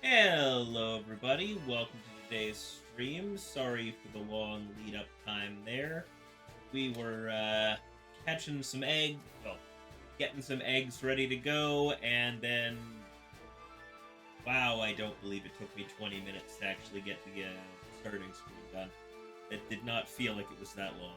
Hello everybody, welcome to today's stream. Sorry for the long lead up time there. We were catching some eggs, getting some eggs ready to go, and then, wow, I don't believe it took me 20 minutes to actually get the starting screen done. It did not feel like it was that long.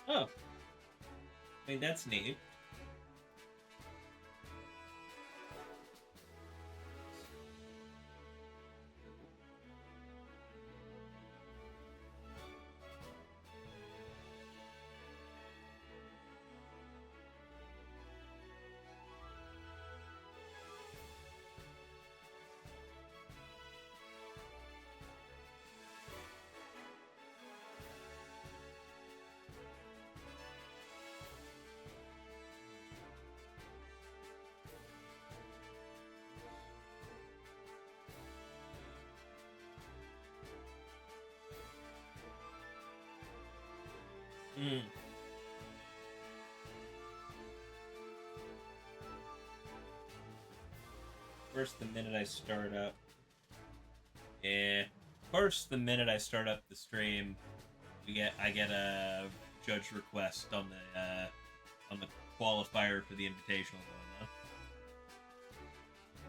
Oh, I mean, that's neat. First, the minute I start up, first the minute I start up the stream, I get a judge request on the qualifier for the invitational going on.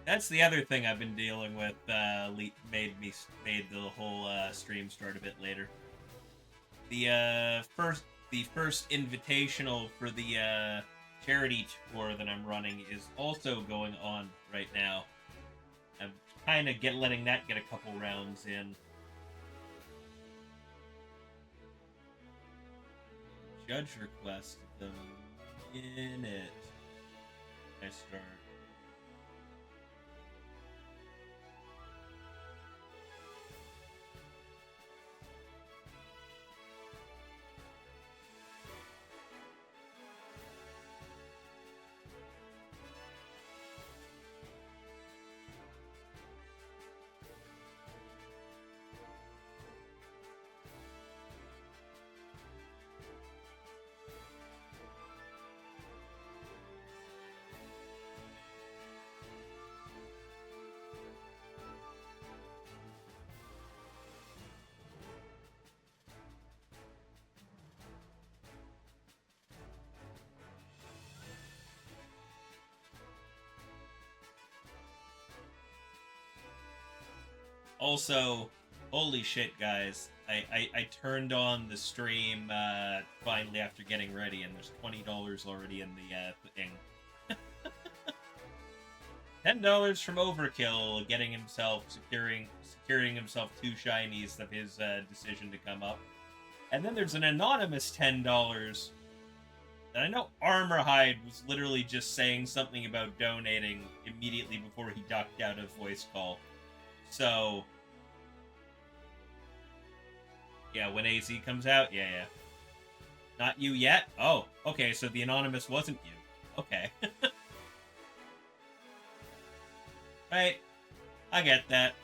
That's the other thing I've been dealing with. Made the whole stream start a bit later. The first invitational for the charity tour that I'm running is also going on right now. I'm kind of letting that get a couple rounds in. Judge request the minute I start. Also, holy shit, guys. I turned on the stream finally after getting ready, and there's $20 already in the thing. $10 from Overkill, securing himself 2 shinies of his decision to come up. And then there's an anonymous $10 that I know Armorhide was literally just saying something about donating immediately before he ducked out of voice call. So, yeah, when AZ comes out, yeah. Not you yet? Oh, okay, so the anonymous wasn't you. Okay. Right, I get that.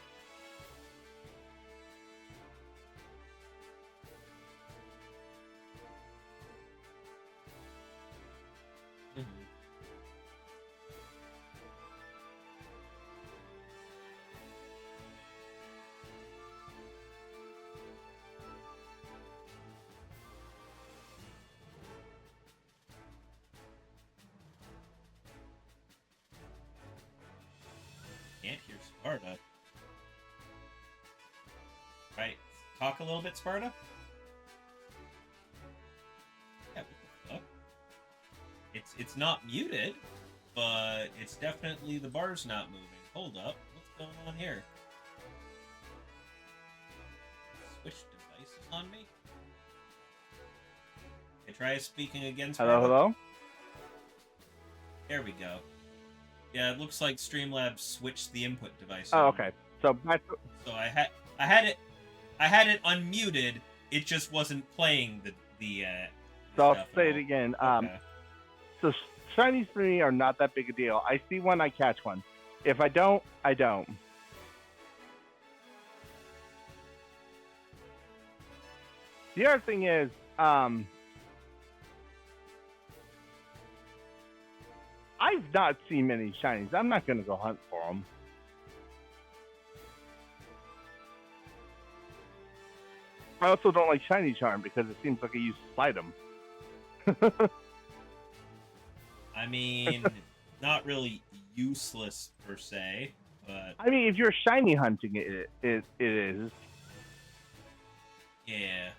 Can't hear Sparda. Right, talk a little bit, Sparda? Yeah, what the fuck? It's not muted. but it's definitely the bar's not moving. Hold up. What's going on here? Switch devices on me? Okay, try speaking again. Hello? There we go. Yeah, it looks like Streamlabs switched the input device. Oh, okay. So I had it unmuted. It just wasn't playing the so I'll say it again. Okay. So shinies for me are not that big a deal. I see one, I catch one. If I don't, I don't. The other thing is, I've not seen many shinies. I'm not going to go hunt for them. I also don't like shiny charm because it seems like I used to slide them. I mean, not really useless per se, but I mean, if you're shiny hunting it is. Yeah.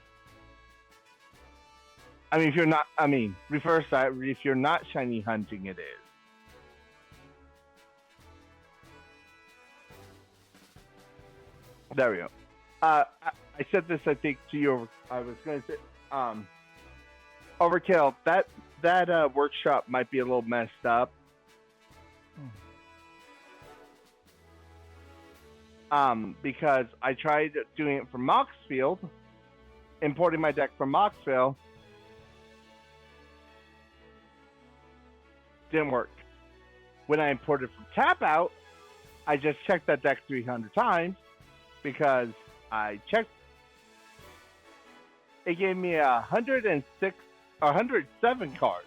I mean, if you're not, reverse that. If you're not shiny hunting, it is. There we go. I said this, I think, to you. I was going to say, Overkill. That workshop might be a little messed up. Because I tried doing it from Moxfield, importing my deck from Moxfield. Didn't work. When I imported from Tap Out, I just checked that deck 300 times because I checked. It gave me 106 or 107 cards.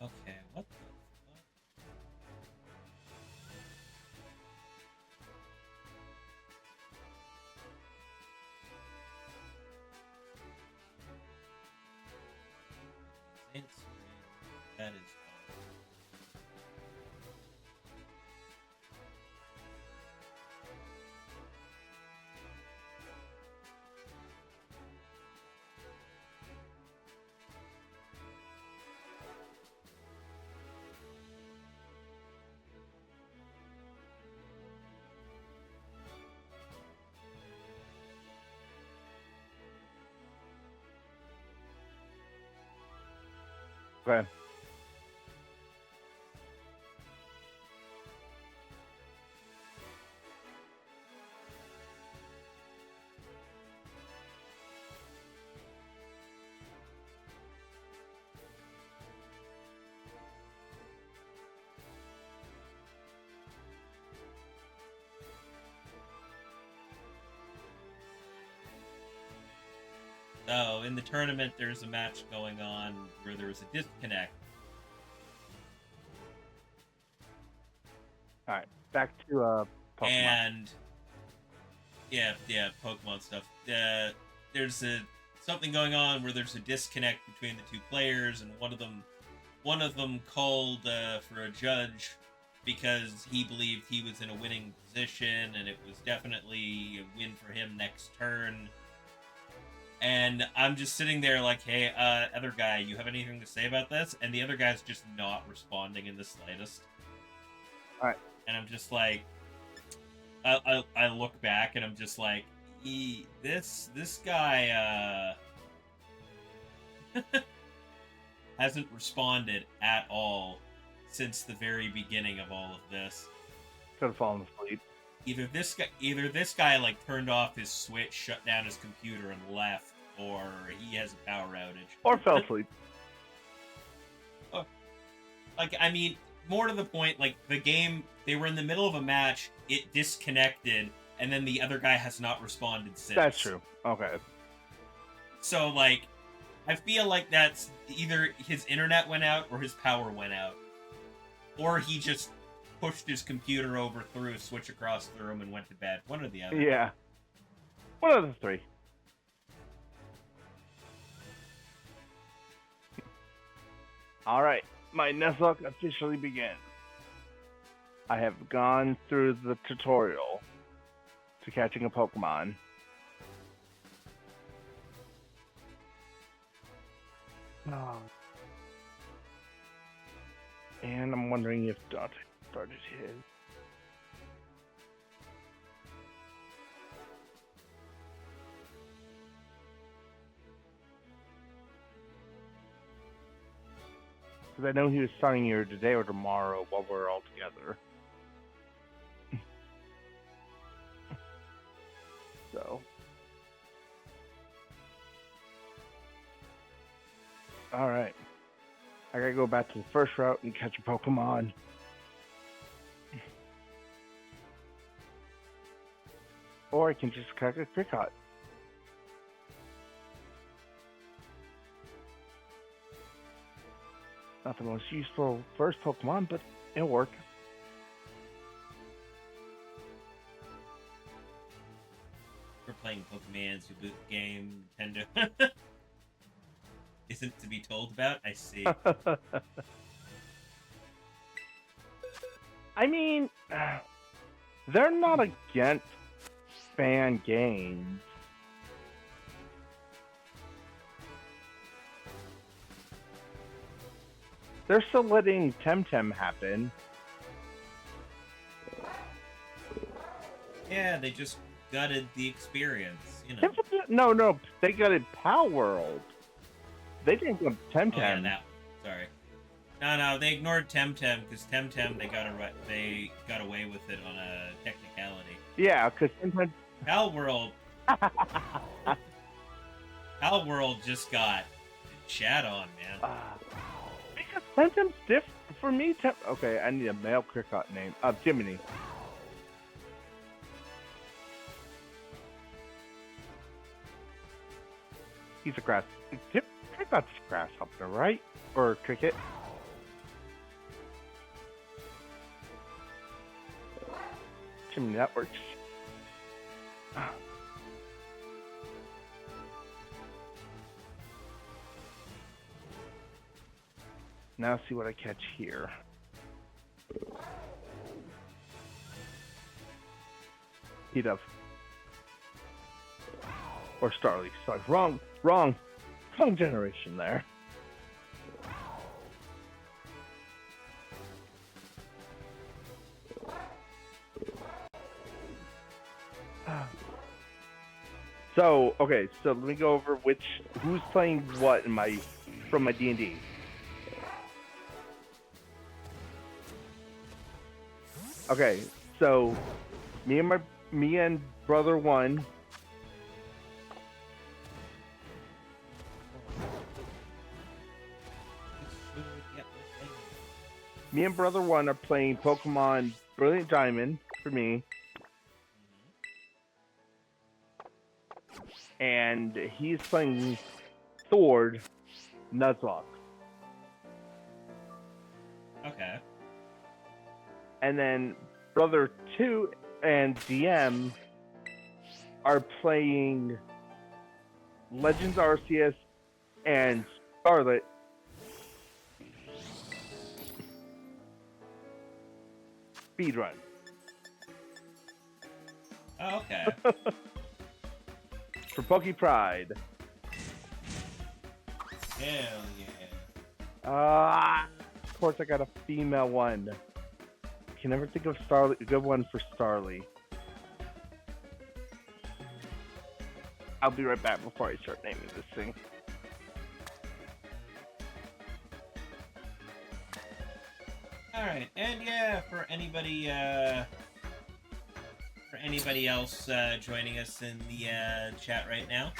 Okay, what the fuck? That is Okay. So, in the tournament, there's a match going on where there was a disconnect. Alright, back to Pokemon. And yeah, Pokemon stuff. There's something going on where there's a disconnect between the two players, and one of them called for a judge because he believed he was in a winning position, and it was definitely a win for him next turn. And I'm just sitting there like, hey, other guy, you have anything to say about this? And the other guy's just not responding in the slightest. Alright. And I'm just like, I look back and I'm just like, this guy hasn't responded at all since the very beginning of all of this. Could have fallen asleep. Either this guy like turned off his switch, shut down his computer, and left, or he has a power outage, or fell asleep. Like, I mean, more to the point, like the game, they were in the middle of a match, it disconnected, and then the other guy has not responded since. That's true. Okay. So like, I feel like that's either his internet went out or his power went out, or he just pushed his computer over, threw a switch across the room, and went to bed. One or the other. Yeah. One of the three. All right, my Nuzlocke officially begins. I have gone through the tutorial to catching a Pokemon. Oh. And I'm wondering if Dante started his. Because I know he was starting either today or tomorrow while we're all together. So. Alright. I gotta go back to the first route and catch a Pokemon. Or I can just catch a Cricket. Not the most useful first Pokemon, but it'll work. We're playing Pokemans who boot the game, Nintendo. Isn't to be told about? I see. I mean, they're not against fan games. They're still letting Temtem happen. Yeah, they just gutted the experience, you know. No, they got it Pal World. They didn't get Temtem. Oh, yeah, that. Sorry. No, they ignored Temtem because Temtem they got away with it on a technicality. Yeah, because sometimes Pal World just got chat on, man. Because Temtem's different for me. Okay, I need a male Cricket name. Jiminy. He's a grass. Cricket's grasshopper, right? Or cricket? Jiminy, that works. Now see what I catch here. Heat up. Or Starly. Sorry, wrong generation there. So, okay, so let me go over who's playing what from my D&D. Okay, so me and brother one. Me and brother one are playing Pokemon Brilliant Diamond for me. And he's playing Sword Nuzlocke. Okay. And then brother 2 and DM are playing Legends Arceus and Scarlet. Speedrun. Oh, okay. For Poke Pride. Hell yeah. Of course I got a female one. Can never think of a good one for Starly. I'll be right back before I start naming this thing. Alright, and yeah, for anybody else joining us in the chat right now,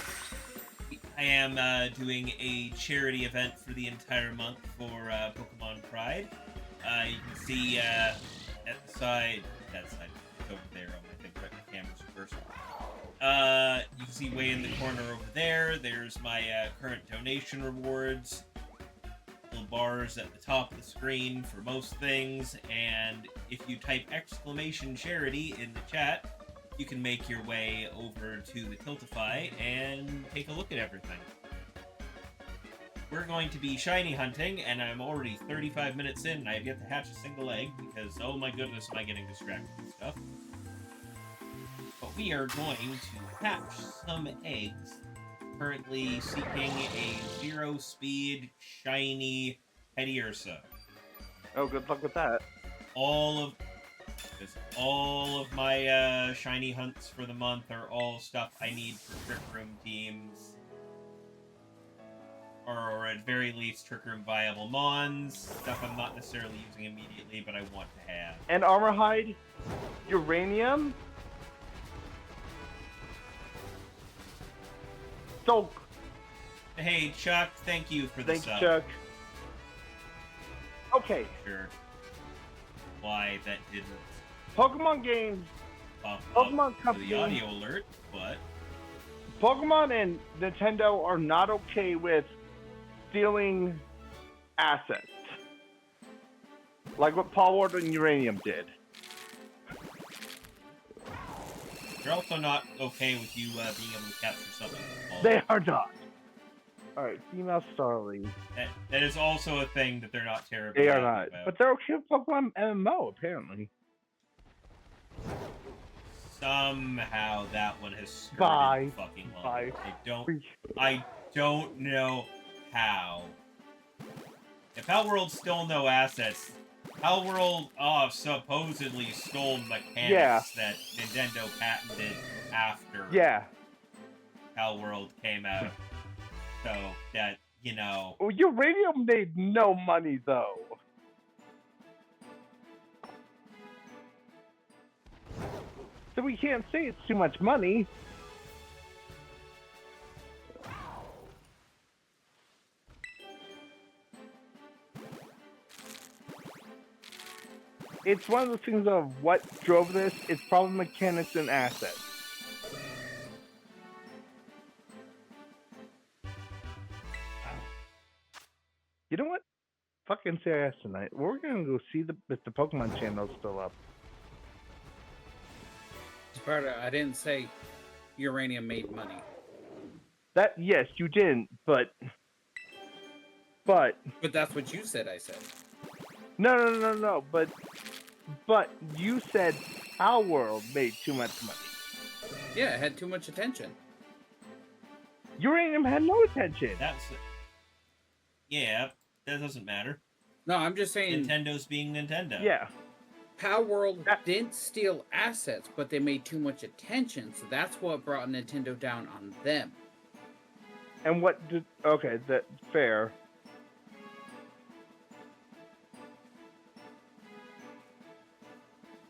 I am doing a charity event for the entire month for Pokemon Pride. You can see at the side, it's over there on my thing, right, my camera's reversed. You can see way in the corner over there, there's my current donation rewards. Little bars at the top of the screen for most things, and if you type exclamation charity in the chat, you can make your way over to the Tiltify and take a look at everything. We're going to be shiny hunting, and I'm already 35 minutes in, and I have yet to hatch a single egg, because, oh my goodness, am I getting distracted with stuff. But we are going to hatch some eggs. Currently seeking a 0-speed, shiny Teddiursa. Oh, good luck with that. All of my shiny hunts for the month are all stuff I need for Trick Room teams. Or at very least, Trick Room viable mons. Stuff I'm not necessarily using immediately, but I want to have. And armor hide, uranium, Stoke. Hey, Chuck, thank you for the Thanks, sub. Chuck. Okay. Sure. Why that didn't Pokemon games, pop Pokemon up to Company, the audio alert, but Pokemon and Nintendo are not okay with stealing assets. Like what Paul Ward and Uranium did. they're also not okay with you being able to capture something. They are not. Alright, female Starly. That is also a thing that they're not terribly They are happy not. about. But they're okay with Pokemon MMO, apparently. Somehow that one has skirted Bye. the fucking line. Bye. I don't know how. If Palworld stole no assets, Palworld supposedly stole mechanics that Nintendo patented after Palworld came out. So that, Uranium made no money, though. So we can't say it's too much money. It's one of the things of what drove this. It's probably mechanics and assets. You know what? Fucking CIS tonight. We're gonna go see if the Pokemon channel's still up. Sparta, I didn't say uranium made money. That, yes, you didn't, but But that's what you said. I said. no. But you said our world made too much money. Yeah, it had too much attention. Uranium had no attention. Yeah, that doesn't matter. No, I'm just saying. Nintendo's being Nintendo. Yeah. Power World didn't steal assets, but they made too much attention, so that's what brought Nintendo down on them. And what did... Okay, that's fair.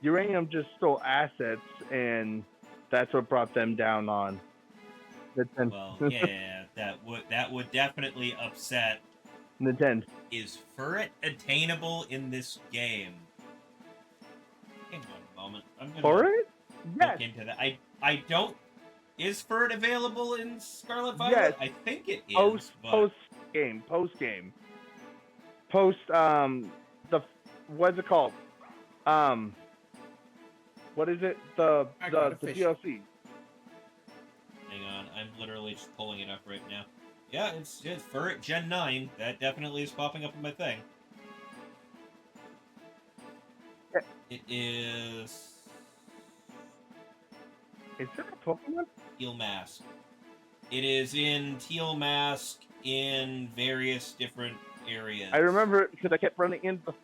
Uranium just stole assets, and that's what brought them down on Nintendo. Well, yeah, that would definitely upset. Nintendo. Is Furret attainable in this game? Hang on a moment. I'm gonna Furret? Yes. look into that. I don't. Is Furret available in Scarlet Violet? Yes. I think it is. Post but game. What's it called? What is it? The DLC. Hang on, I'm literally just pulling it up right now. Yeah, it's Furret Gen 9. That definitely is popping up in my thing. Yeah. It is Is there a Pokemon? Teal Mask. It is in Teal Mask in various different areas. I remember it because I kept running into.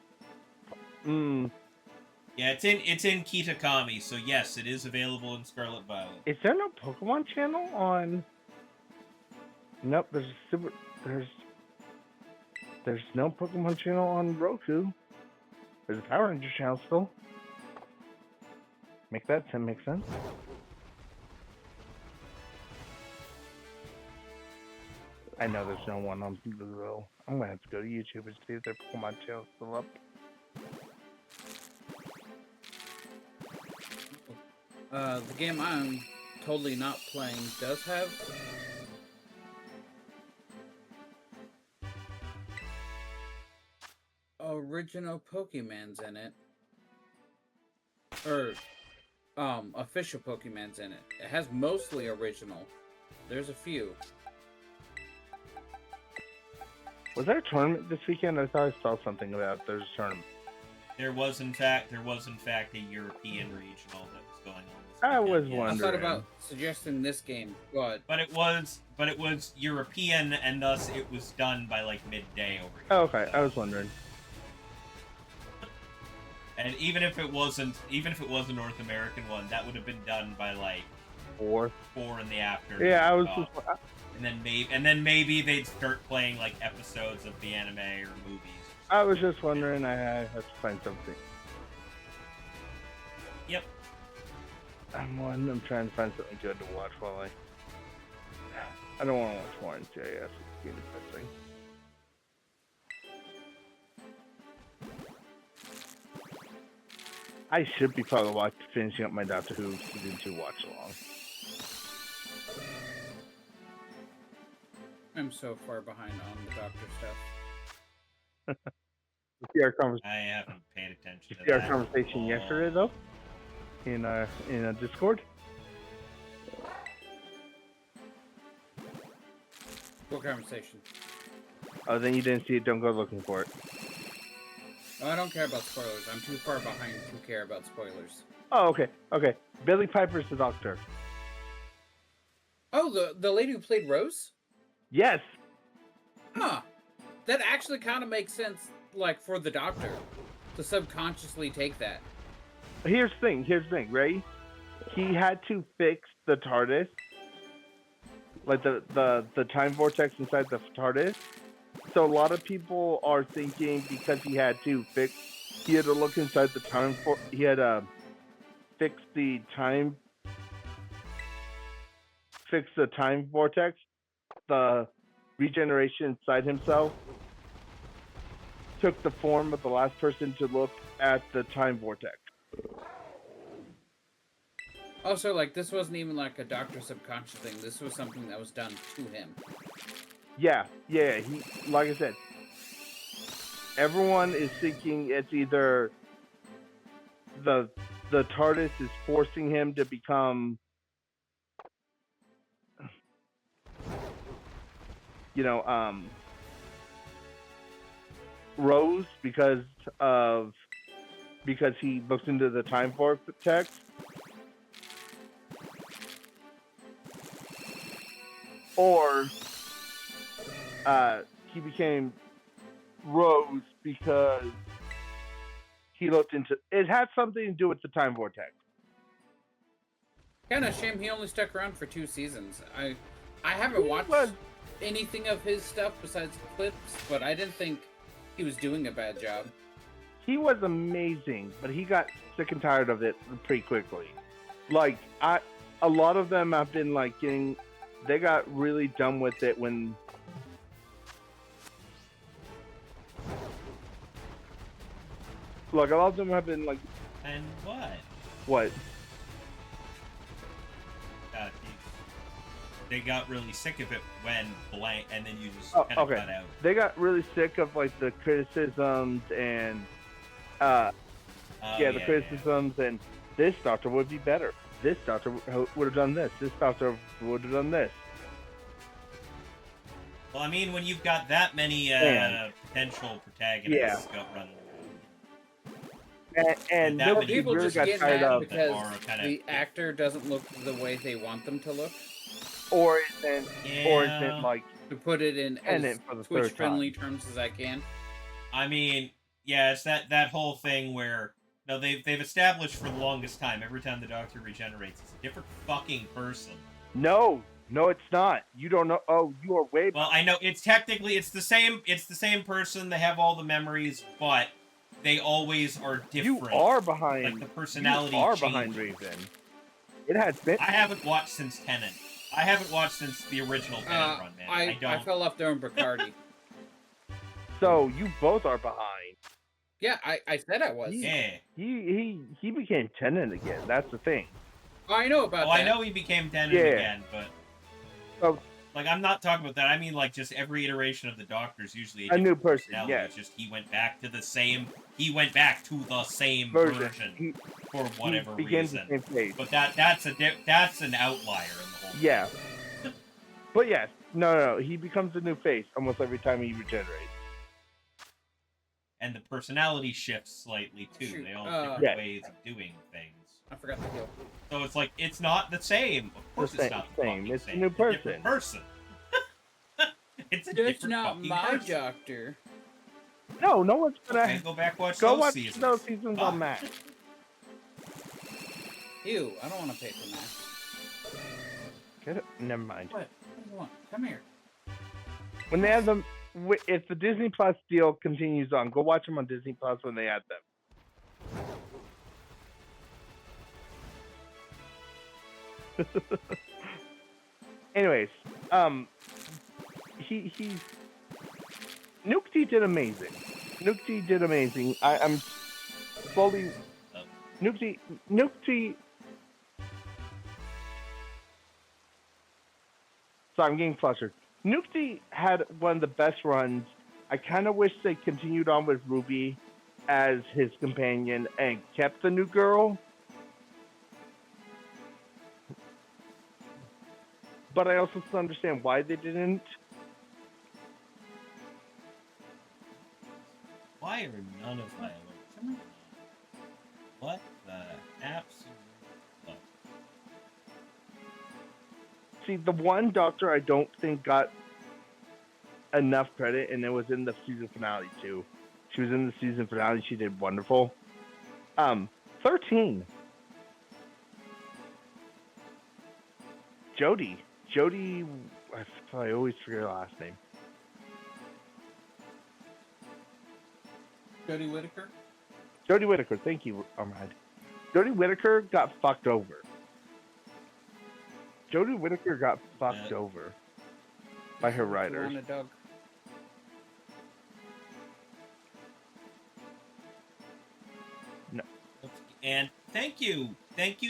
Yeah, it's in Kitakami, so yes, it is available in Scarlet Violet. Is there no Pokemon channel on? Nope, there's no Pokemon channel on Roku. There's a Power Ranger channel still. Make sense. I know there's no one on Google. I'm gonna have to go to YouTube and see if their Pokemon channel's still up. The game I'm totally not playing does have original Pokemons in it. Or official Pokemons in it. It has mostly original. There's a few. Was there a tournament this weekend? I thought I saw something about there's a tournament. There was in fact a European regional that was going on this I weekend, was yes. wondering. I thought about suggesting this game, but But it was European, and thus it was done by like midday over here. Oh, okay, so. I was wondering. And even if it was a North American one, that would have been done by like 4 in the afternoon. Yeah, I was off. just. And then maybe they'd start playing like episodes of the anime or movies. I was just wondering. I have to find something. Yep. I'm trying to find something good to watch while I don't want to watch more NCIS. It's being depressing. I should be probably finishing up my Doctor Who season 2 watch along. I'm so far behind on the Doctor stuff. You see I haven't paid attention to our that. conversation yesterday, though, in a Discord. What conversation? Oh, then you didn't see it. Don't go looking for it. Oh, I don't care about spoilers. I'm too far behind to care about spoilers. Oh, okay, okay. Billy Piper's the Doctor. Oh, the lady who played Rose? Yes. Huh. That actually kind of makes sense, like, for the Doctor to subconsciously take that. Here's the thing, right? He had to fix the TARDIS, like the time vortex inside the TARDIS. So a lot of people are thinking because he had to look inside the time he had to fix the time vortex, the regeneration inside himself took the form of the last person to look at the time vortex. Also, like, this wasn't even like a Doctor subconscious thing. This was something that was done to him. Yeah. He, like I said, everyone is thinking it's either the TARDIS is forcing him to become, Rose because he looks into the time vortex. Or he became Rose because he looked into it. Had something to do with the time vortex. Kind of shame he only stuck around for 2 seasons. I haven't watched anything of his stuff besides clips, but I didn't think he was doing a bad job. He was amazing, but he got sick and tired of it pretty quickly. Like a lot of them have been like they got really done with it when. Look, a lot of them have been like. And what? What? They got really sick of it when blank, and then you just Oh, kind of okay. cut out. They got really sick of like the criticisms and the criticisms and this Doctor would be better. This Doctor would have done this. This Doctor would have done this. Well, I mean, when you've got that many potential protagonists running around. And that nobody many People really just got get tired mad of, because kinda- the actor doesn't look the way they want them to look. or isn't like To put it in Tenant as for the third Twitch-friendly terms as I can. I mean, yeah, it's that whole thing where they've established for the longest time every time the Doctor regenerates, it's a different fucking person. No, it's not. You don't know. Oh, you are way. Well, I know it's technically it's the same person. They have all the memories, but they always are different. You are behind. Like the personality. You are changes. behind Raven. It has been. I haven't watched since Tennant. I haven't watched since the original Tennant run, man. I don't. I fell off during Bacardi. So you both are behind. Yeah, I said I was. Yeah. He became Tenant again. That's the thing. I know about that. I know he became Tennant again, but Like, I'm not talking about that. I mean, like, just every iteration of the Doctor's usually A new different person, personality. yeah. It's just he went back to the same version for whatever he begins reason. the same phase. But that's an outlier in the whole Yeah. thing. But yes, no. He becomes a new face almost every time he regenerates. And the personality shifts slightly too. Shoot, They all have different Yes. ways of doing things. I forgot to heal. So it's like, it's not the same. Of course it's not the same. fucking It's a same. new It's a different person. It's a That's different not fucking my person. doctor. No one's gonna Okay, go back watch go those watch seasons. those seasons Fuck. on Max. Ew, I don't want to pay for Max. Get it? Never mind. What? What do you want? Come here. When they have them, if the Disney Plus deal continues on, go watch them on Disney Plus when they add them. Anyways, he Nukti did amazing. I'm slowly Nukti. So I'm getting flustered. Nukti had one of the best runs. I kind of wish they continued on with Ruby as his companion and kept the new girl. But I also still understand why they didn't. Why are none of my alerts? What the absolute fuck? See, the one doctor I don't think got enough credit, and it was in the season finale too. She was in the season finale. She did wonderful. 13. Jodie, I always forget her last name. Jodie Whittaker? Jodie Whittaker, thank you, Ahmad. Jodie Whittaker got fucked over. Over by her writers. On a dog. No. And thank you,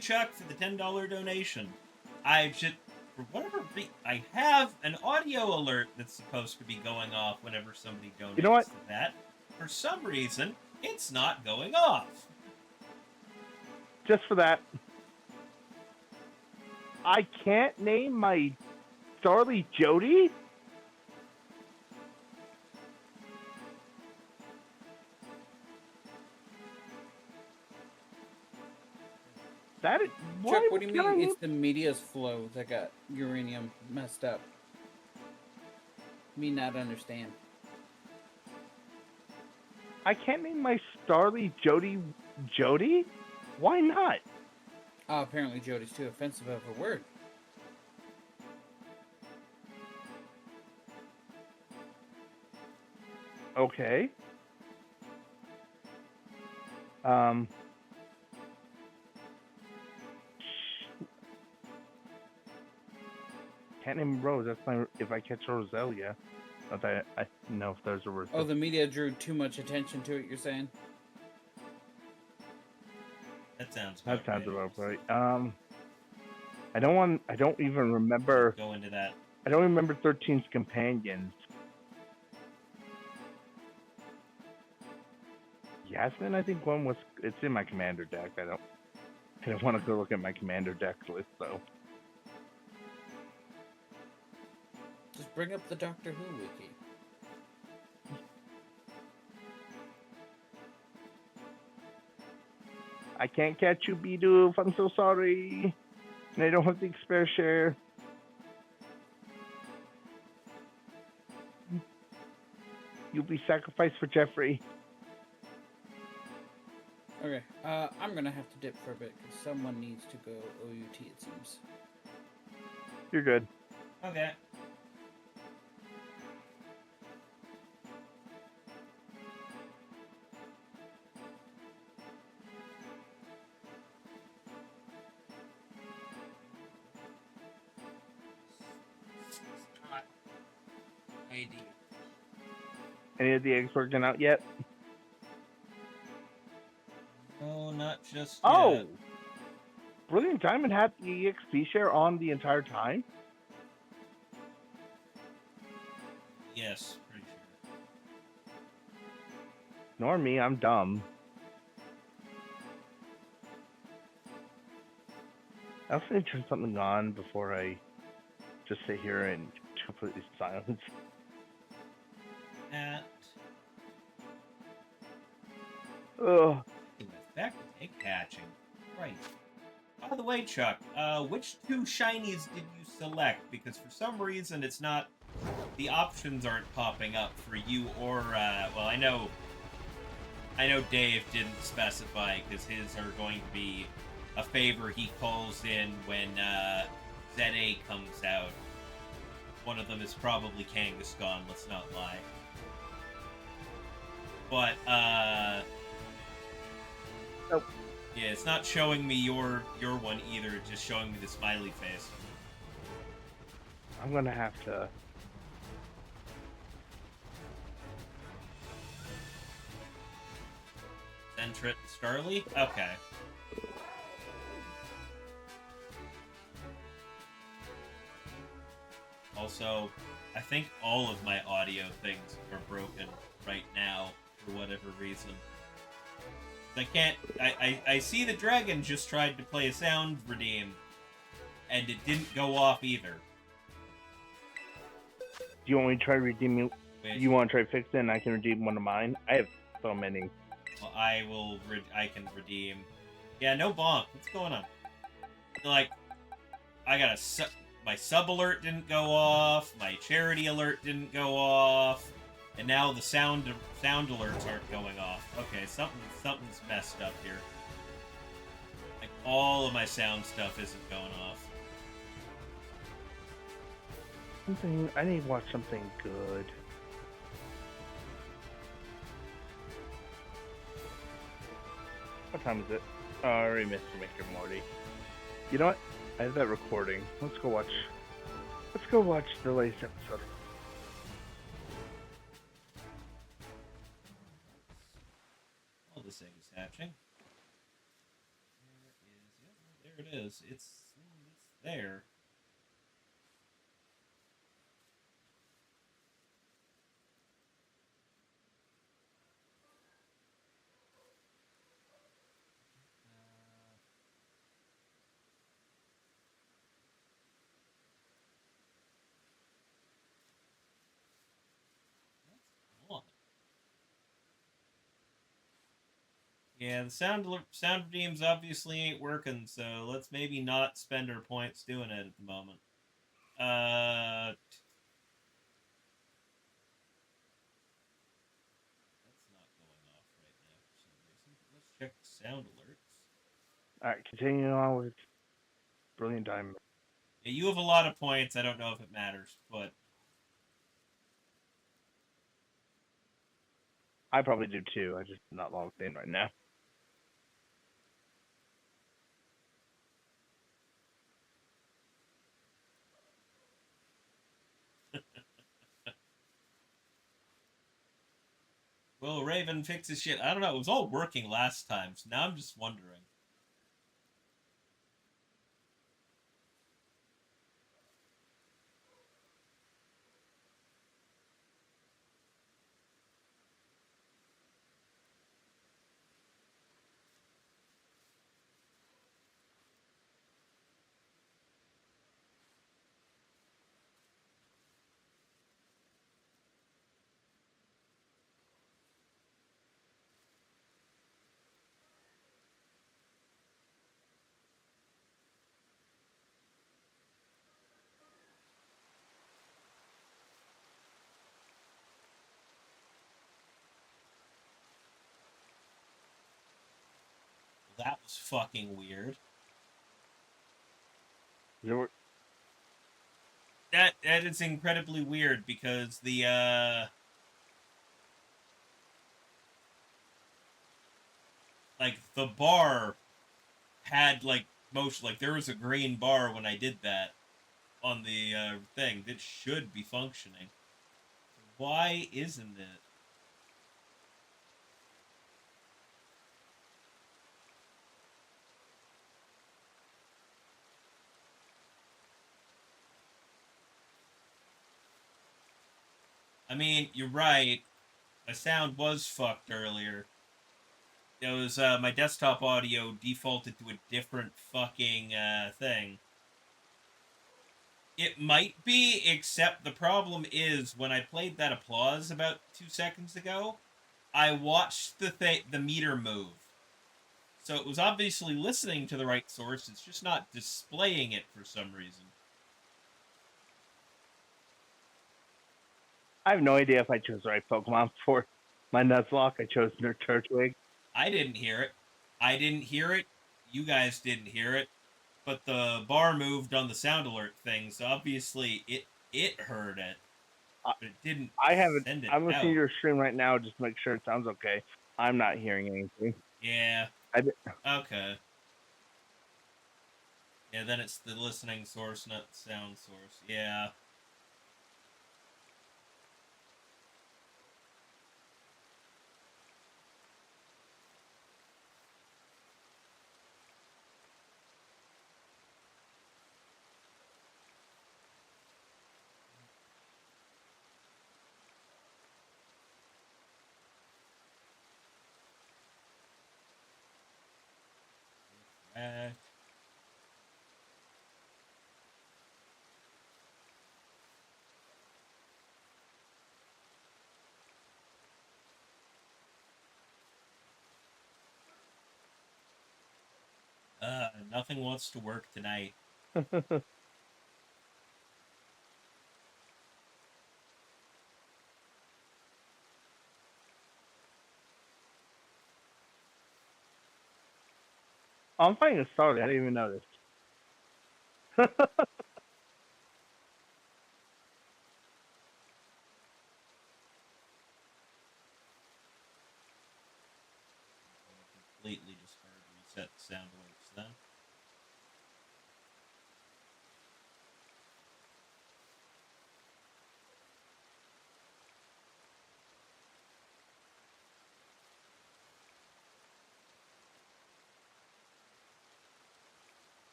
Chuck, for the $10 donation. I should, for whatever reason, I have an audio alert that's supposed to be going off whenever somebody donates You know what? to that. For some reason, it's not going off. Just for that. I can't name my Starly Jodie? That is, Chuck, what do you mean it's the media's flow that got uranium messed up? Me not understand. I can't name my Starly Jodie? Why not? Oh, apparently Jodie's too offensive of a word. Okay. Can't name Rose. That's my. If I catch Roselia, not that I know if there's a word. Oh, the media drew too much attention to it. You're saying? That sounds about right. I don't even remember. Go into that. I don't remember 13's companions. Yasmin, I think one was. It's in my commander deck. I don't want to go look at my commander deck list though. Just bring up the Doctor Who wiki. I can't catch you, Bidoof. I'm so sorry. And I don't have the spare share. You'll be sacrificed for Jeffrey. Okay, I'm gonna have to dip for a bit because someone needs to go OUT, it seems. You're good. Okay. Any of the eggs working out yet? No, not just Oh! yet. Brilliant Diamond had the EXP share on the entire time? Yes, pretty sure. Nor me, I'm dumb. I also need to turn something on before I just sit here in completely silence. That. Ugh. Back to egg hatching. Right. By the way, Chuck, which 2 shinies did you select? Because for some reason it's not... The options aren't popping up for you or, well, I know Dave didn't specify, because his are going to be a favor he calls in when, ZA comes out. One of them is probably Kangaskhan, let's not lie. But, Nope. yeah, it's not showing me your one either, it's just showing me the smiley face. I'm gonna have to... Centret Starly? Okay. Also, I think all of my audio things are broken right now, for whatever reason. I can't... I see the dragon just tried to play a sound redeem, and it didn't go off either. Do you want me to try redeeming? You want to try fixing? And I can redeem one of mine. I have so many. Well, I can redeem. Yeah, no bonk. What's going on? Like, I got my sub alert didn't go off. My charity alert didn't go off, and now the sound alerts aren't going off. Okay, something's messed up here. Like, all of my sound stuff isn't going off. I need to watch something good. What time is it? Oh, I already missed Rick and Morty. You know what? I have that recording. Let's go watch the latest episode. Oh, this egg is hatching. There it is. It's there. Yeah, the sound redeems obviously ain't working, so let's maybe not spend our points doing it at the moment. That's not going off right now for some reason. Let's check the sound alerts. Alright, continuing on with Brilliant Diamond. Yeah, you have a lot of points. I don't know if it matters, but I probably do too. I just not logged in right now. Will Raven fix his shit? I don't know. It was all working last time, so now I'm just wondering. That was fucking weird. That is incredibly weird because the like the bar had like motion, like there was a green bar when I did that on the thing that should be functioning. Why isn't it? I mean, you're right. My sound was fucked earlier. It was, my desktop audio defaulted to a different fucking, thing. It might be, except the problem is, when I played that applause about 2 seconds ago, I watched the meter move. So it was obviously listening to the right source, it's just not displaying it for some reason. I have no idea if I chose the right Pokemon for my Nuzlocke. I chose Turtwig. I didn't hear it. I didn't hear it. You guys didn't hear it. But the bar moved on the sound alert thing, so obviously it heard it. But it didn't I haven't. send it I'm listening out. to your stream right now just to make sure it sounds okay. I'm not hearing anything. Yeah. I did, Okay. Yeah, then it's the listening source, not the sound source. Yeah. Correct. Nothing wants to work tonight. I'm finding a Starly. I didn't even notice. Completely just hard reset the sound alerts then.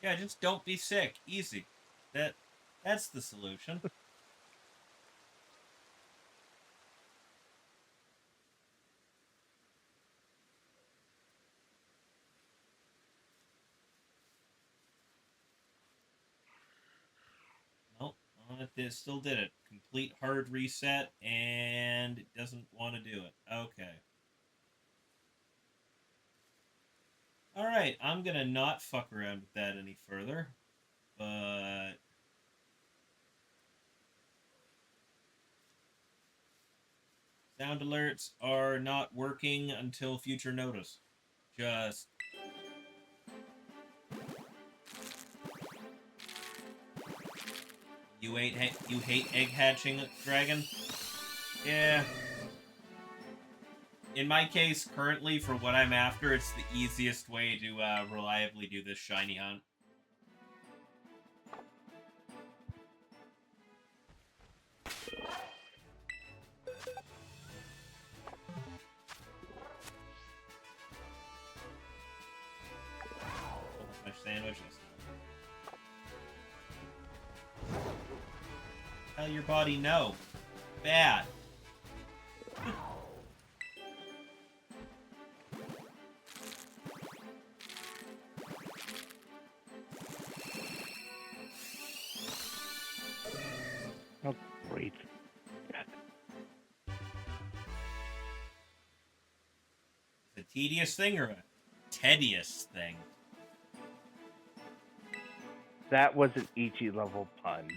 Yeah, just don't be sick. Easy. That's the solution. Nope. It still did it. Complete hard reset, and it doesn't want to do it. Okay. Alright, I'm gonna not fuck around with that any further. But sound alerts are not working until future notice. Just you hate egg hatching, dragon? Yeah. In my case, currently, for what I'm after, it's the easiest way to reliably do this shiny hunt. My sandwiches. Tell your body no. Bad. Oh, great. It's a tedious thing or a tedious thing? That was an Ichi level pun.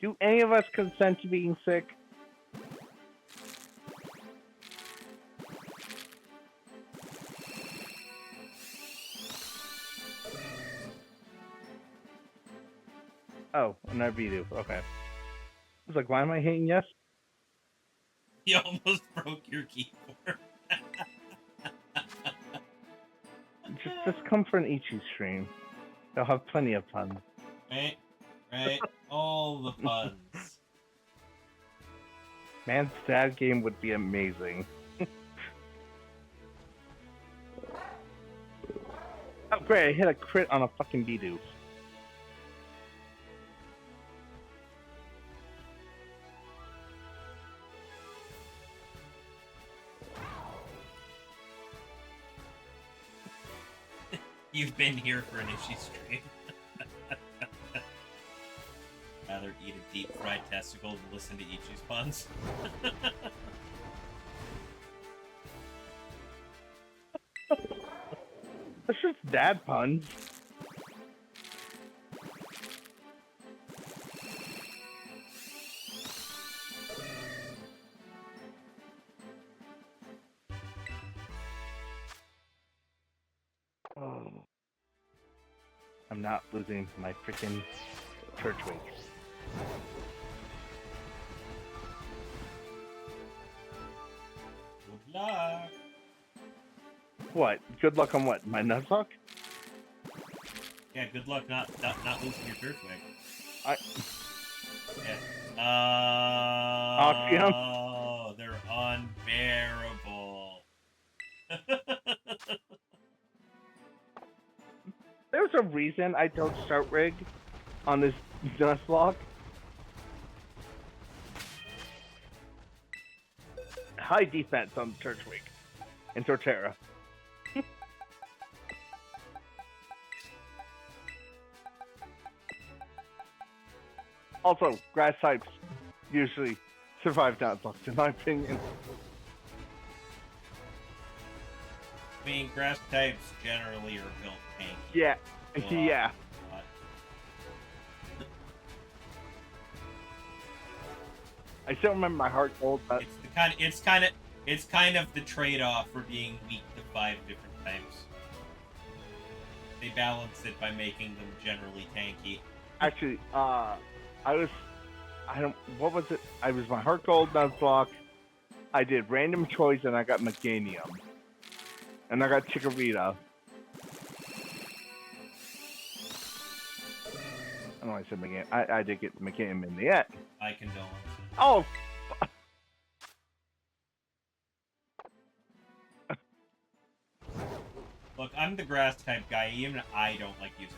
Do any of us consent to being sick? Oh, an Arbidu. Okay. I was like, why am I hitting yes? You almost broke your keyboard. Just come for an Ichi stream. They'll have plenty of puns. Right. All the puns. Man's dad game would be amazing. Oh great, I hit a crit on a fucking Bidoof. You've been here for an Ichi stream. Rather eat a deep fried testicle than listen to Ichi's puns. That's just dad puns. Oh. I'm not losing my freaking church week. Good luck. What? Good luck on what? My nuzlocke? Yeah, good luck not losing your church wig. Yeah. Oxium? Oh, they're unbearable. There's a reason I don't start rig on this nuzlocke. High defense on church week in Torterra. Also, grass types usually survive nuzlocks, in my opinion. I mean, grass types generally are built tanky. Yeah, yeah. I still remember my heart gold, but It's kind of the trade-off for being weak to 5 different types. They balance it by making them generally tanky. actually, what was it? I was my heart gold nuzlocke. I did random choice and I got Meganium. And I got Chikorita. I don't know why I said Meganium. I did get Meganium in the end. I condone. Oh! Look, I'm the grass type guy. Even I don't like using Chikorita.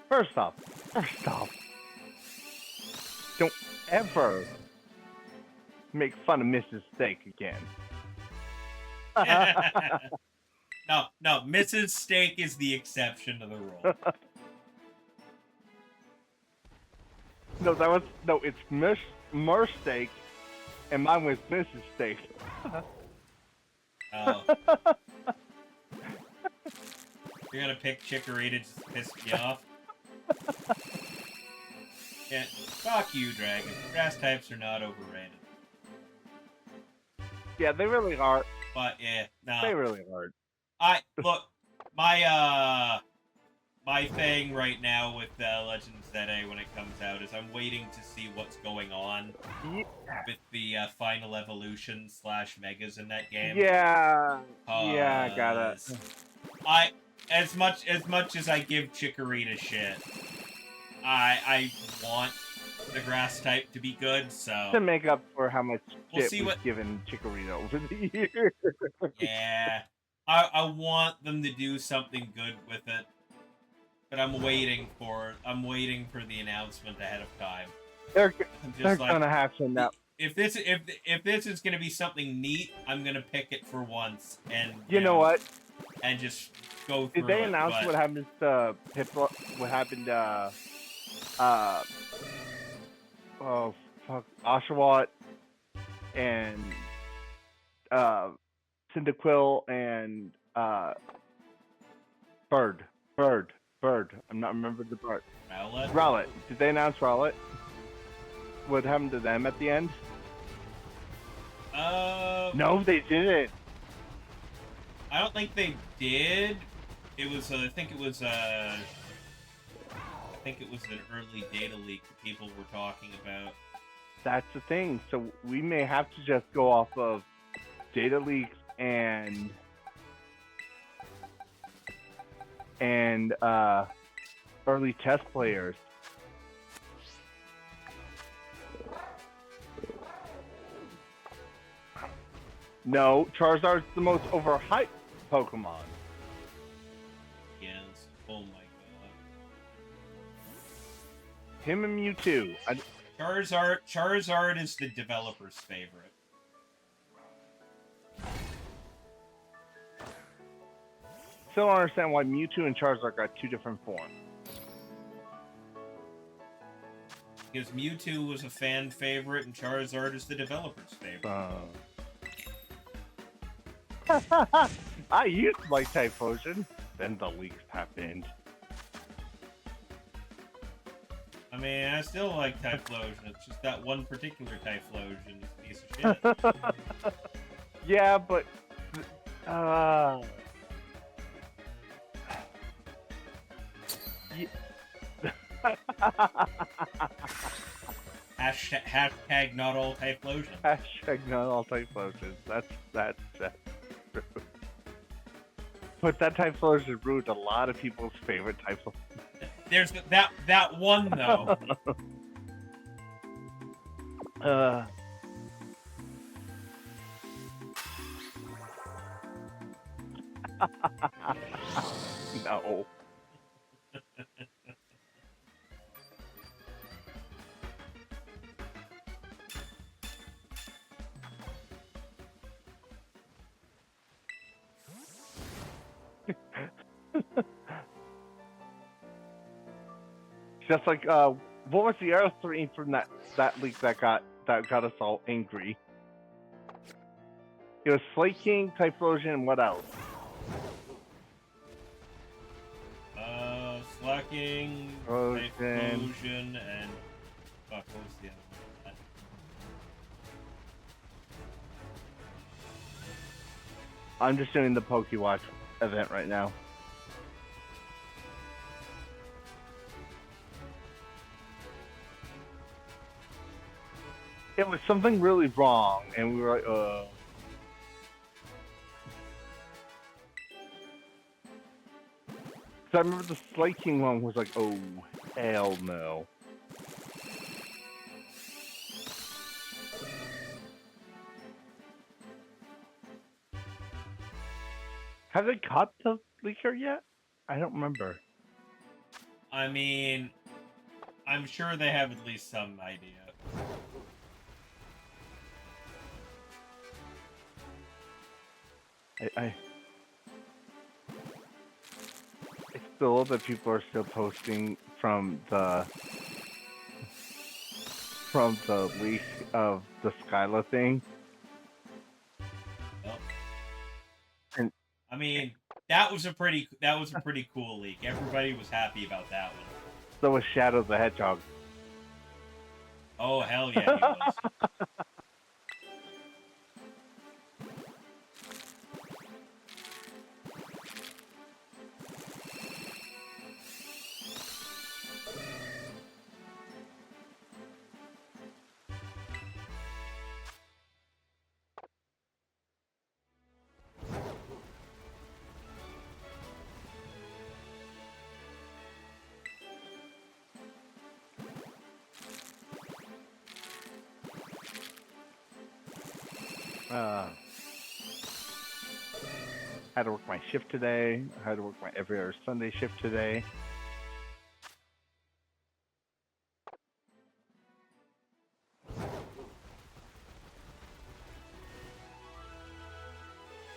First off, don't ever make fun of Mrs. Steak again. No, Mrs. Steak is the exception to the rule. No, it's Mer Steak, and mine was Mrs. Steak. Oh. You're gonna pick Chikorita just to piss me off? Yeah, fuck you, Dragon. Grass types are not overrated. Yeah, they really are. But yeah, no. They really are. Look, my thing right now with Legends ZA when it comes out is I'm waiting to see what's going on with the final evolution / megas in that game. Yeah, yeah, I got it. As much as I give Chikorita shit, I want the grass type to be good, so to make up for how much we'll shit was given Chikorita over the years. Yeah, I want them to do something good with it, but I'm waiting for the announcement ahead of time. They're gonna have to now. If this is gonna be something neat, I'm gonna pick it for once, and you know what? And just go through. Did they announce what happened to Piplup? What happened to oh fuck, Oshawott and Cyndaquil and Bird. I'm not remembering the part. Rowlet. Did they announce Rowlet? What happened to them at the end? No, they didn't. I don't think they did. It was, I think it was an early data leak that people were talking about. That's the thing. So we may have to just go off of data leaks and early test players. No, Charizard's the most overhyped Pokemon. Yes. Oh my god. Him and Mewtwo. Charizard is the developer's favorite. Still don't understand why Mewtwo and Charizard got two different forms. Because Mewtwo was a fan favorite and Charizard is the developer's favorite. I used my Typhlosion. Then the leaks happened. I mean, I still like Typhlosion. It's just that one particular Typhlosion is a piece of shit. Yeah, but Hashtag not all Typhlosion. Hashtag not all Typhlosions. That's true. But that Typhlosion ruined a lot of people's favorite Typhlosion. There's that one though. No. Just like what was the other three from that leak that got us all angry? It was Slate King, Typhlosion, and what else? Slacking, Typhlosion, and fuck, what was the other one? I'm just doing the PokeWatch event right now. It was something really wrong, and we were like, So I remember the Slate King one was like, oh, hell no. Have they caught the leaker yet? I don't remember. I mean, I'm sure they have at least some idea. It's still that people are still posting from the leak of the Skyla thing. Well, And I mean, that was a pretty cool leak. Everybody was happy about that one. so was Shadow the Hedgehog. Oh hell yeah, he was. Had to work my shift today. I had to work my every other Sunday shift today.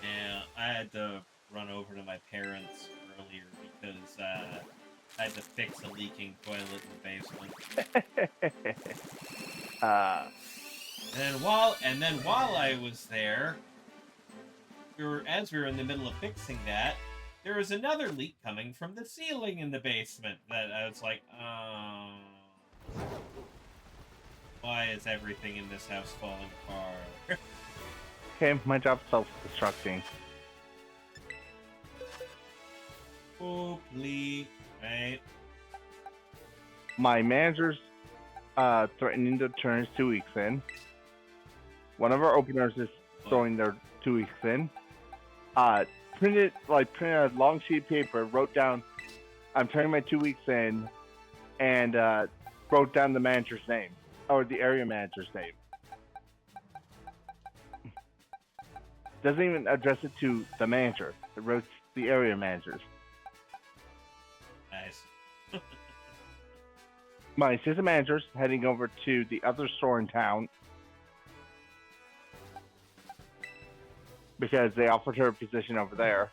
Yeah, I had to run over to my parents earlier because I had to fix a leaking toilet in the basement. And then while I was there, as we were in the middle of fixing that, there was another leak coming from the ceiling in the basement that I was like, oh, why is everything in this house falling apart? Okay, my job's self-destructing. Oh, please. Right. My manager's threatening to turn his 2 weeks in. One of our openers is throwing their 2 weeks in. Printed a long sheet of paper, wrote down, I'm turning my 2 weeks in, and wrote down the manager's name, or the area manager's name. Doesn't even address it to the manager. It wrote the area managers. Nice. My assistant manager's heading over to the other store in town because they offered her a position over there.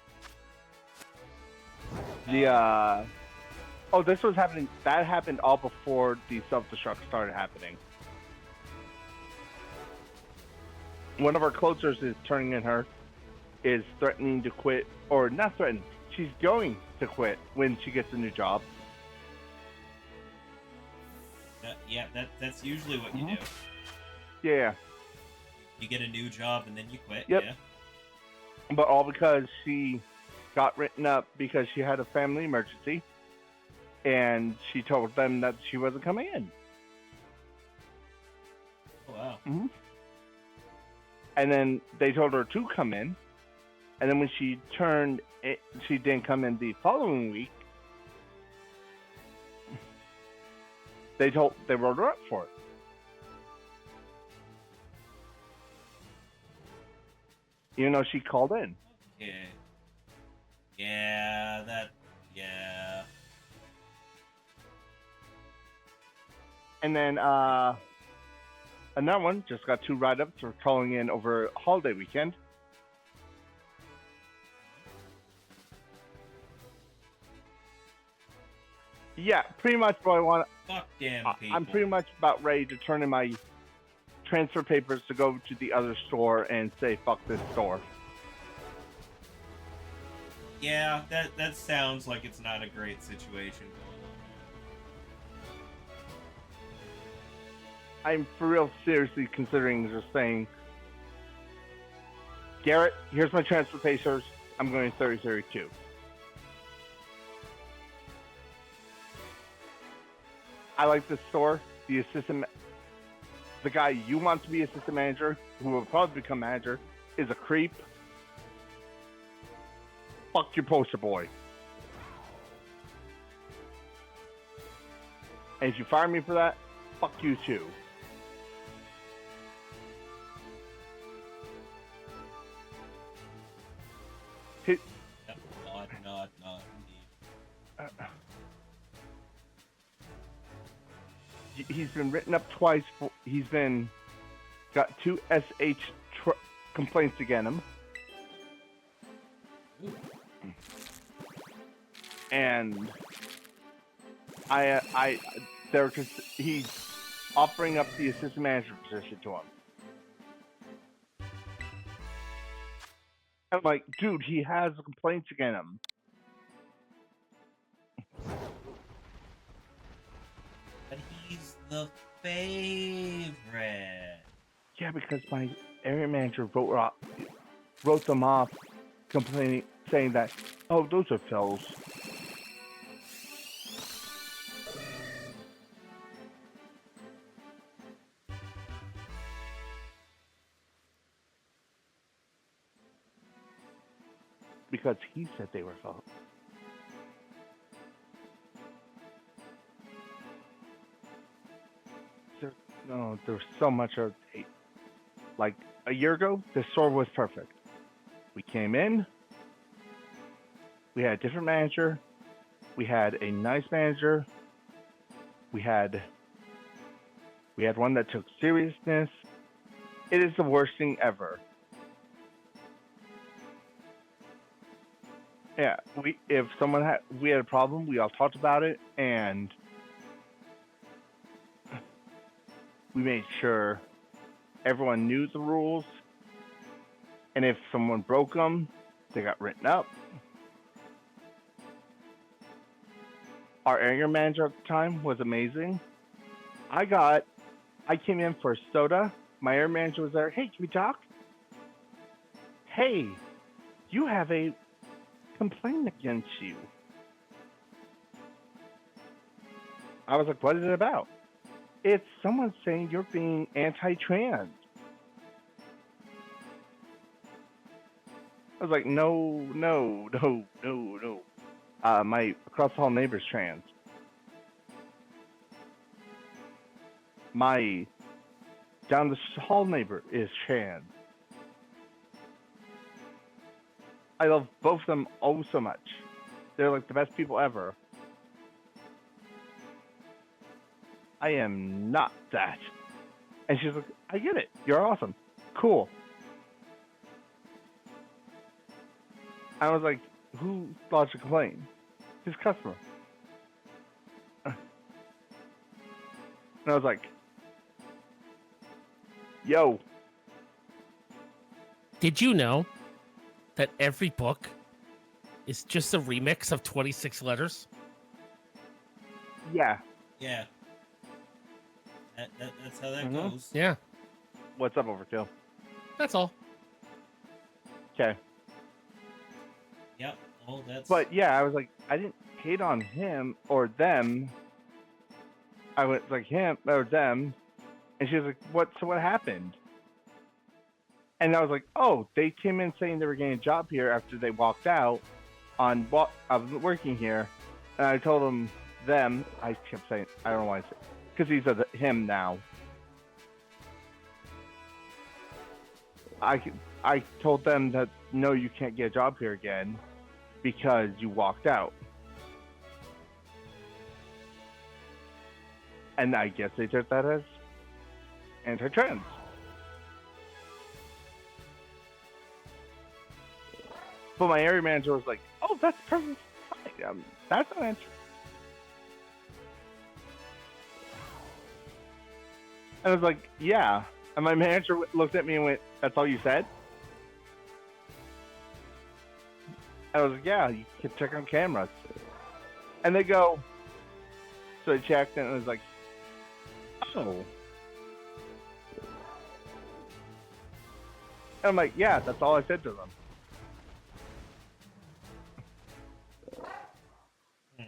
This was happening. That happened all before the self-destruct started happening. One of our closers is turning in her, is threatening to quit, or not threatening. She's going to quit when she gets a new job. That's usually what you do. Yeah. You get a new job and then you quit. Yep. Yeah. But all because she got written up because she had a family emergency, and she told them that she wasn't coming in. Oh, wow. Mm-hmm. And then they told her to come in, and then when she she didn't come in the following week. They wrote her up for it. Even though she called in. Yeah. Yeah. And then another one just got 2 write-ups for calling in over holiday weekend. Yeah, pretty much what I want. Fuck damn people. I'm pretty much about ready to turn in my transfer papers to go to the other store and say fuck this store. Yeah, that sounds like it's not a great situation. I'm for real seriously considering just saying, Garrett, here's my transfer papers. I'm going 30-32. I like this store. The guy you want to be assistant manager, who will probably become manager, is a creep. Fuck your poster boy. And if you fire me for that, fuck you too. Not indeed. He's been written up twice. He's got 2 SH complaints against him. Ooh. And he's offering up the assistant manager position to him. I'm like, dude, he has complaints against him. But he's the favorite. Yeah, because my area manager wrote them off, complaining, saying that, oh, those are fills. Because he said they were fills. There's so much of hate. Like a year ago, the store was perfect. We came in, we had a different manager, we had a nice manager, we had one that took seriousness. It is the worst thing ever. Yeah, we had a problem, we all talked about it, and we made sure everyone knew the rules, and if someone broke them, they got written up. Our area manager at the time was amazing. I came in for a soda. My area manager was there. Hey, can we talk? Hey, you have a complaint against you. I was like, what is it about? It's someone saying you're being anti-trans. I was like, no, no, no, no, no. My across the hall neighbor's trans. My down the hall neighbor is trans. I love both of them oh so much. They're like the best people ever. I am not that. And she's like, I get it. You're awesome. Cool. I was like, who lodged a complaint? His customer. And I was like, yo. Did you know that every book is just a remix of 26 letters? Yeah. Yeah. That's how that goes. Yeah, What's up, Overkill? that's all. Okay. Yep. Oh, that's. But yeah, I was like, I didn't hate on him or them. I was like him or them, and she was like, "What? So what happened?" And I was like, "Oh, they came in saying they were getting a job here after they walked out on what I was working here." And I told them. I kept saying, I don't know why I say, because he's a him now. I told them that no, you can't get a job here again because you walked out. And I guess they took that as anti-trans. But my area manager was like, "Oh, that's perfect. Fine. That's an answer." And I was like, "Yeah." And my manager looked at me and went, "That's all you said?" And I was like, "Yeah, you can check on cameras." And they go, so I checked and it was like, "Oh." And I'm like, "Yeah, that's all I said to them."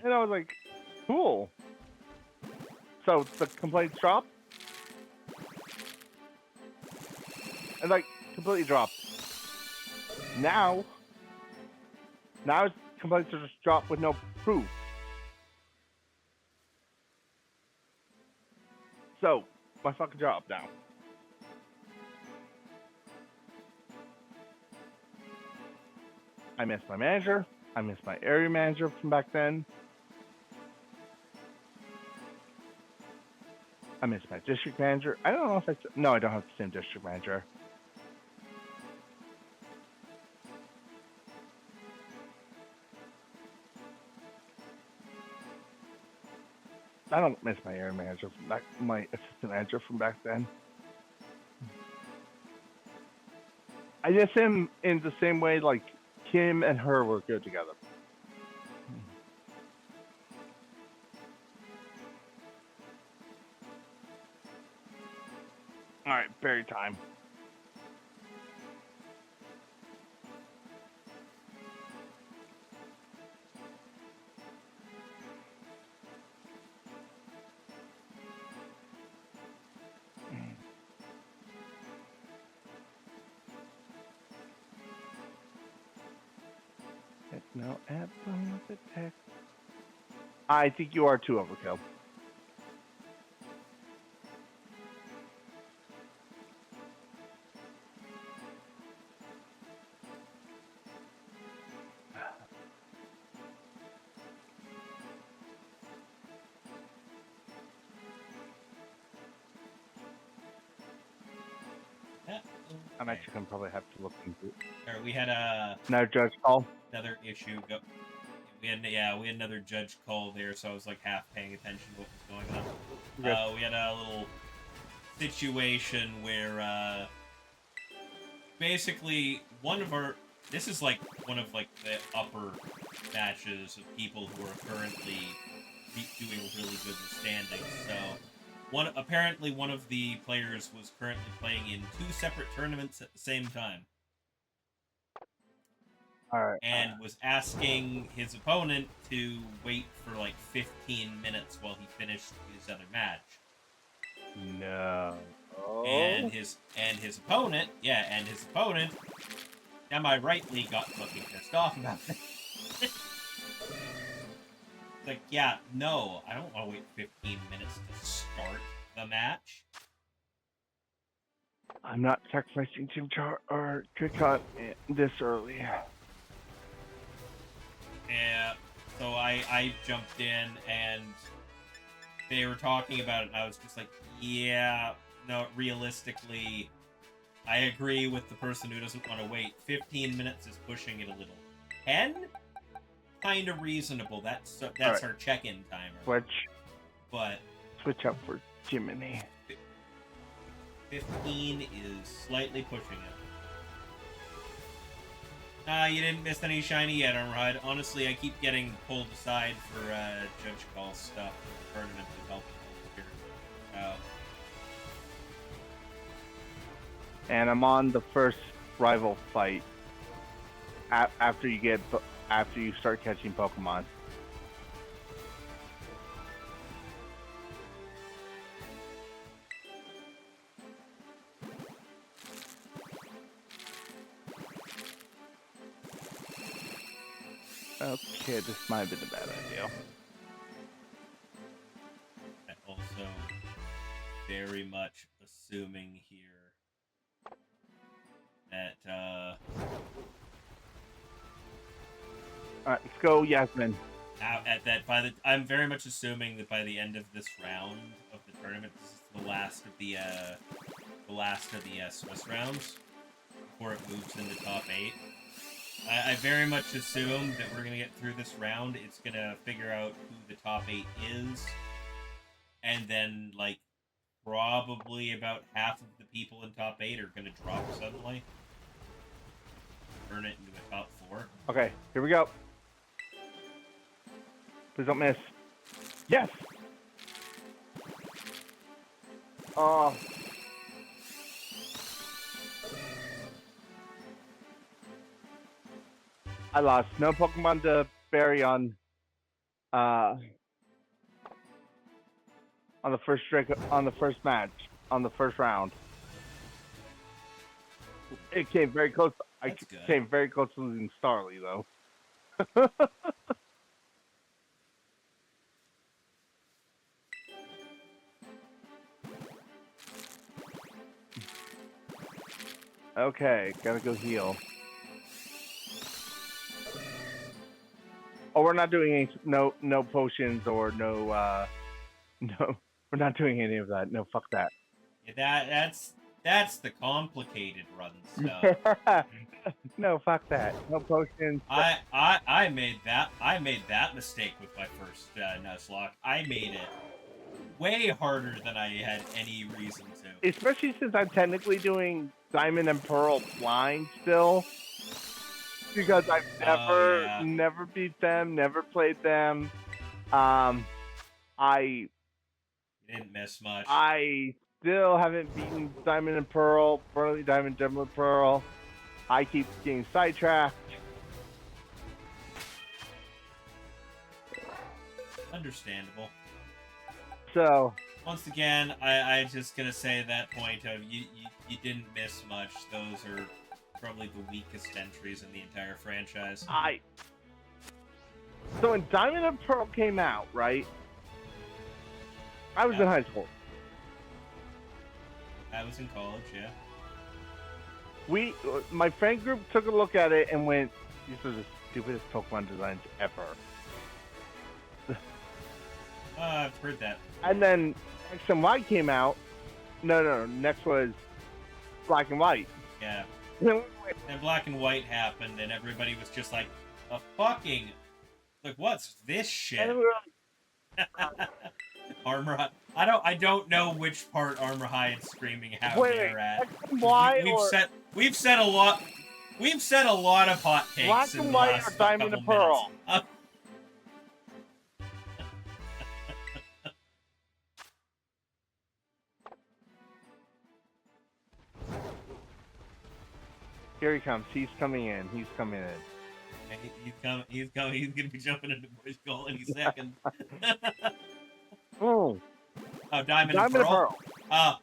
And I was like, "Cool." So the complaints dropped? And like, completely dropped. Now complaints are just dropped with no proof. So, my fucking job now. I miss my manager. I miss my area manager from back then. I miss my district manager. I don't know if no, I don't have the same district manager. I don't miss my area manager from back, my assistant manager from back then. I miss him in the same way like Kim and her were good together. All right, berry time. No app on the text. I think you are too, Overkill. Yeah, I'm actually gonna probably have to look into it. Alright, we had Another judge call. another issue go. We had another judge call there, so I was like half paying attention to what was going on. Okay. We had a little situation where basically this is like one of like the upper matches of people who are currently doing really good in standings. So apparently one of the players was currently playing in 2 separate tournaments at the same time. Alright. and was asking his opponent to wait for like 15 minutes while he finished his other match. No. And his opponent, am I rightly got fucking pissed off about it. Like, yeah, no, I don't want to wait 15 minutes to start the match. I'm not sacrificing Team Char or Kikot this early. Yeah, so I jumped in and they were talking about it and I was just like, yeah, no, realistically, I agree with the person who doesn't want to wait. 15 minutes is pushing it a little. 10? Kind of reasonable. That's right. Our check-in timer. Switch up for Jiminy. 15 is slightly pushing it. You didn't miss any shiny yet, Armorhide. Honestly, I keep getting pulled aside for judge call stuff for the tournament to help here. And I'm on the first rival fight after you start catching Pokemon. Okay, this might have been a bad idea. I'm also very much assuming here that Alright, let's go, Yasmin. I'm very much assuming that by the end of this round of the tournament, this is the last of the Swiss rounds before it moves into top 8. I very much assume that we're gonna get through this round. It's gonna figure out who the top 8 is, and then like probably about half of the people in top 8 are gonna drop suddenly, turn it into a top 4. Okay, here we go. Please don't miss. Yes! Oh. I lost. No Pokemon to bury on the first round. It came very close. Came very close to losing Starly though. Okay, gotta go heal. Oh, we're not doing any, no potions or no, we're not doing any of that. No, fuck that. Yeah, that's the complicated run stuff. No, fuck that. No potions. I made that mistake with my first Nuzlocke. I made it way harder than I had any reason to. Especially since I'm technically doing Diamond and Pearl blind still. Because I've never beat them, never played them. You didn't miss much. I still haven't beaten Diamond and Pearl, Burly Diamond, Emerald Pearl. I keep getting sidetracked. Understandable. So once again, I just gonna say that point of you didn't miss much. Those are probably the weakest entries in the entire franchise. So when Diamond and Pearl came out, right? I was in high school. I was in college, yeah. My friend group took a look at it and went, "These are the stupidest Pokemon designs ever." I've heard that. And then X and Y came out. No. Next was Black and White. Yeah. Then Black and White happened, and everybody was just like, "A fucking like, what's this shit?" And we were like, Armor. I don't know which part Armorhide's screaming how they're at. We've said a lot. We've said a lot of hot takes. Black and White or Diamond and Pearl. Here he comes. He's coming in. He's coming. He's gonna be jumping into Bush Goal any second. Oh, Oh, Diamond and Pearl.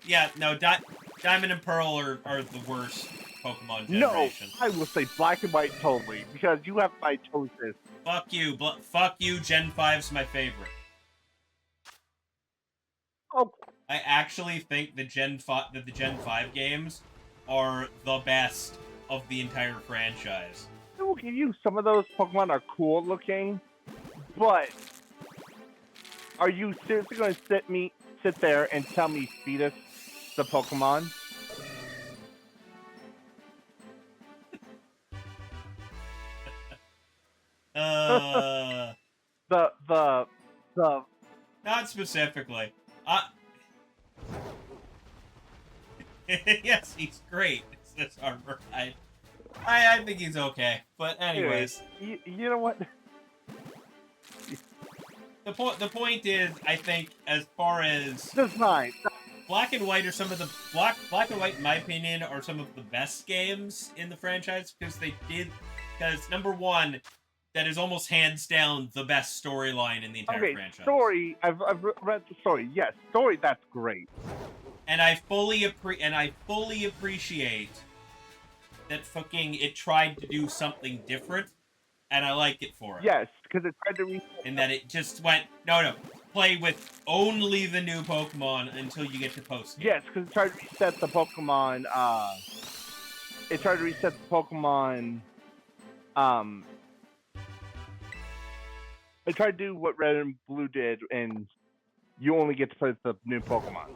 Yeah, no, Diamond and Pearl are the worst Pokemon generation. No, I will say Black and White totally, because you have mitosis. Fuck you, fuck you. Gen 5's my favorite. Oh, I actually think the Gen 5 games are the best of the entire franchise. I will give you some of those Pokemon are cool looking, but are you seriously going to sit there and tell me feed us the Pokemon? The Not specifically. Yes, he's great. It's this armor. I think he's okay. But anyways, you know what? The point is, I think as far as Design. Black and White are some of the Black and White, in my opinion, are some of the best games in the franchise because number one, that is almost hands down the best storyline in the entire franchise. Story. I've read the story. Yes, story. That's great. And I fully appreciate that fucking it tried to do something different, and I like it for it. Yes, because it tried to reset. And that it just went no, play with only the new Pokemon until you get to post. Yes, because it tried to reset the Pokemon. It tried to reset the Pokemon. It tried to do what Red and Blue did, and you only get to play with the new Pokemon.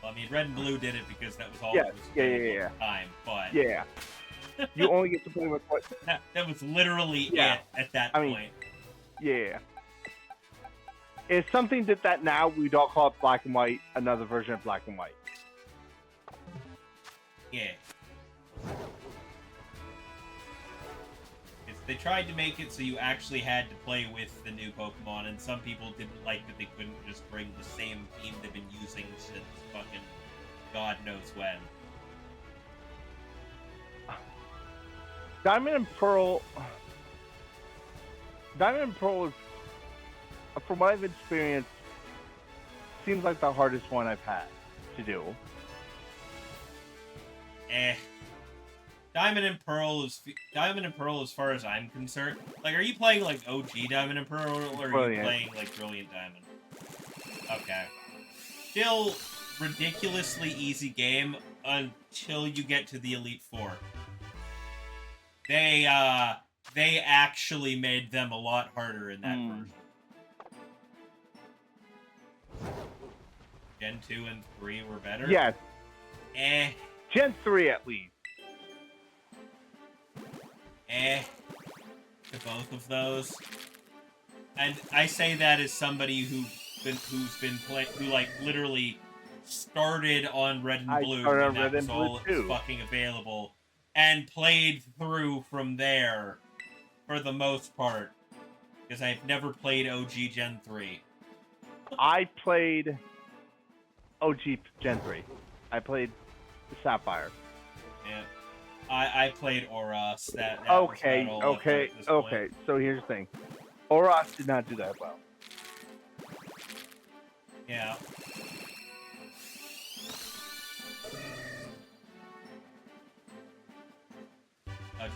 Well, I mean, Red and Blue did it because that was all Yeah, that was yeah. at the time, but Yeah. You only get to play with what? that was literally it at that point. Yeah. If something did that now, we'd all call it Black and White, another version of Black and White. Yeah. They tried to make it so you actually had to play with the new Pokemon, and some people didn't like that they couldn't just bring the same team they've been using since fucking God knows when. Diamond and Pearl is, from what I've experienced, seems like the hardest one I've had to do. Diamond and Pearl, as far as I'm concerned. Like, are you playing like OG Diamond and Pearl, or are you playing like Brilliant Diamond? Okay. Still ridiculously easy game until you get to the Elite Four. They actually made them a lot harder in that version. Gen 2 and 3 were better? Yes. Gen 3 at least. To both of those. And I say that as somebody who like literally started on Red and Blue, and that was all that was fucking available, and played through from there for the most part, because I've never played OG Gen 3. I played OG Gen 3. I played Sapphire. Yeah. I played Oros. Okay. So here's the thing. Oros did not do that well. Yeah.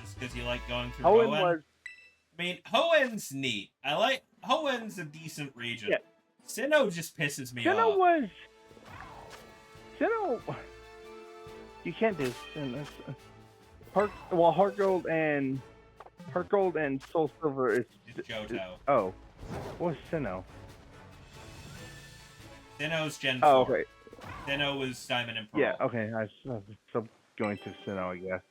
Just because you like going through Hoenn? I mean, Hoenn's neat. Hoenn's a decent region. Yeah. Sinnoh just pisses me off. Sinnoh... You can't do Sinnoh. Heart Gold and Soul Silver is Johto. What's Sinnoh? Sinnoh's Gen 4. Oh, okay. Sinnoh was Diamond and Pearl. Yeah, okay. I'm still going to Sinnoh, I guess.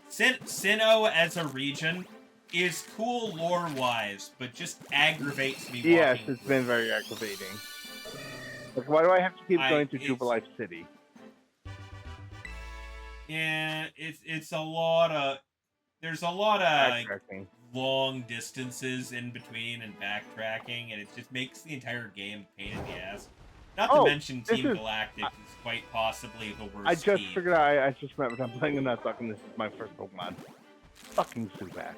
Sinnoh as a region is cool lore-wise, but just aggravates me. Yes, it's been very aggravating. Like, why do I have to keep going to Jubilife City? Yeah, it's a lot of... There's a lot of long distances in between and backtracking, and it just makes the entire game a pain in the ass. Not to mention Team Galactic is quite possibly the worst I just figured out I just remembered I'm playing a Nuzlocke, and this is my first Pokemon. Fucking Zubat.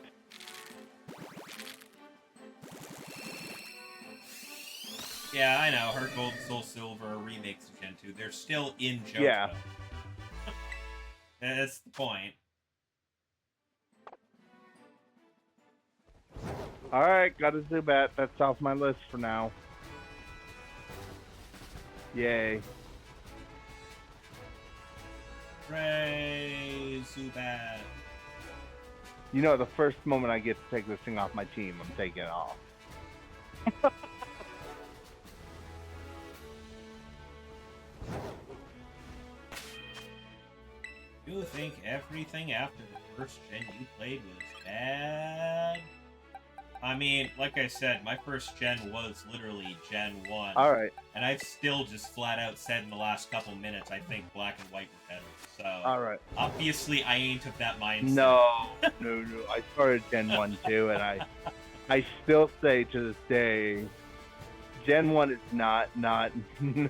Yeah, I know. Heart Gold, Soul Silver are remakes of Gen 2. They're still in Johto. Yeah. That's the point. Alright, got a Zubat. That's off my list for now. Yay. Hooray, Zubat. You know, the first moment I get to take this thing off my team, I'm taking it off. You think everything after the first gen you played was bad? I mean, like I said, my first gen was literally Gen 1. Alright. And I've still just flat out said in the last couple minutes, I think black and white were better. So, Alright. obviously, I ain't of that mindset. No. I started Gen 1 too, and I still say to this day, Gen 1 is not I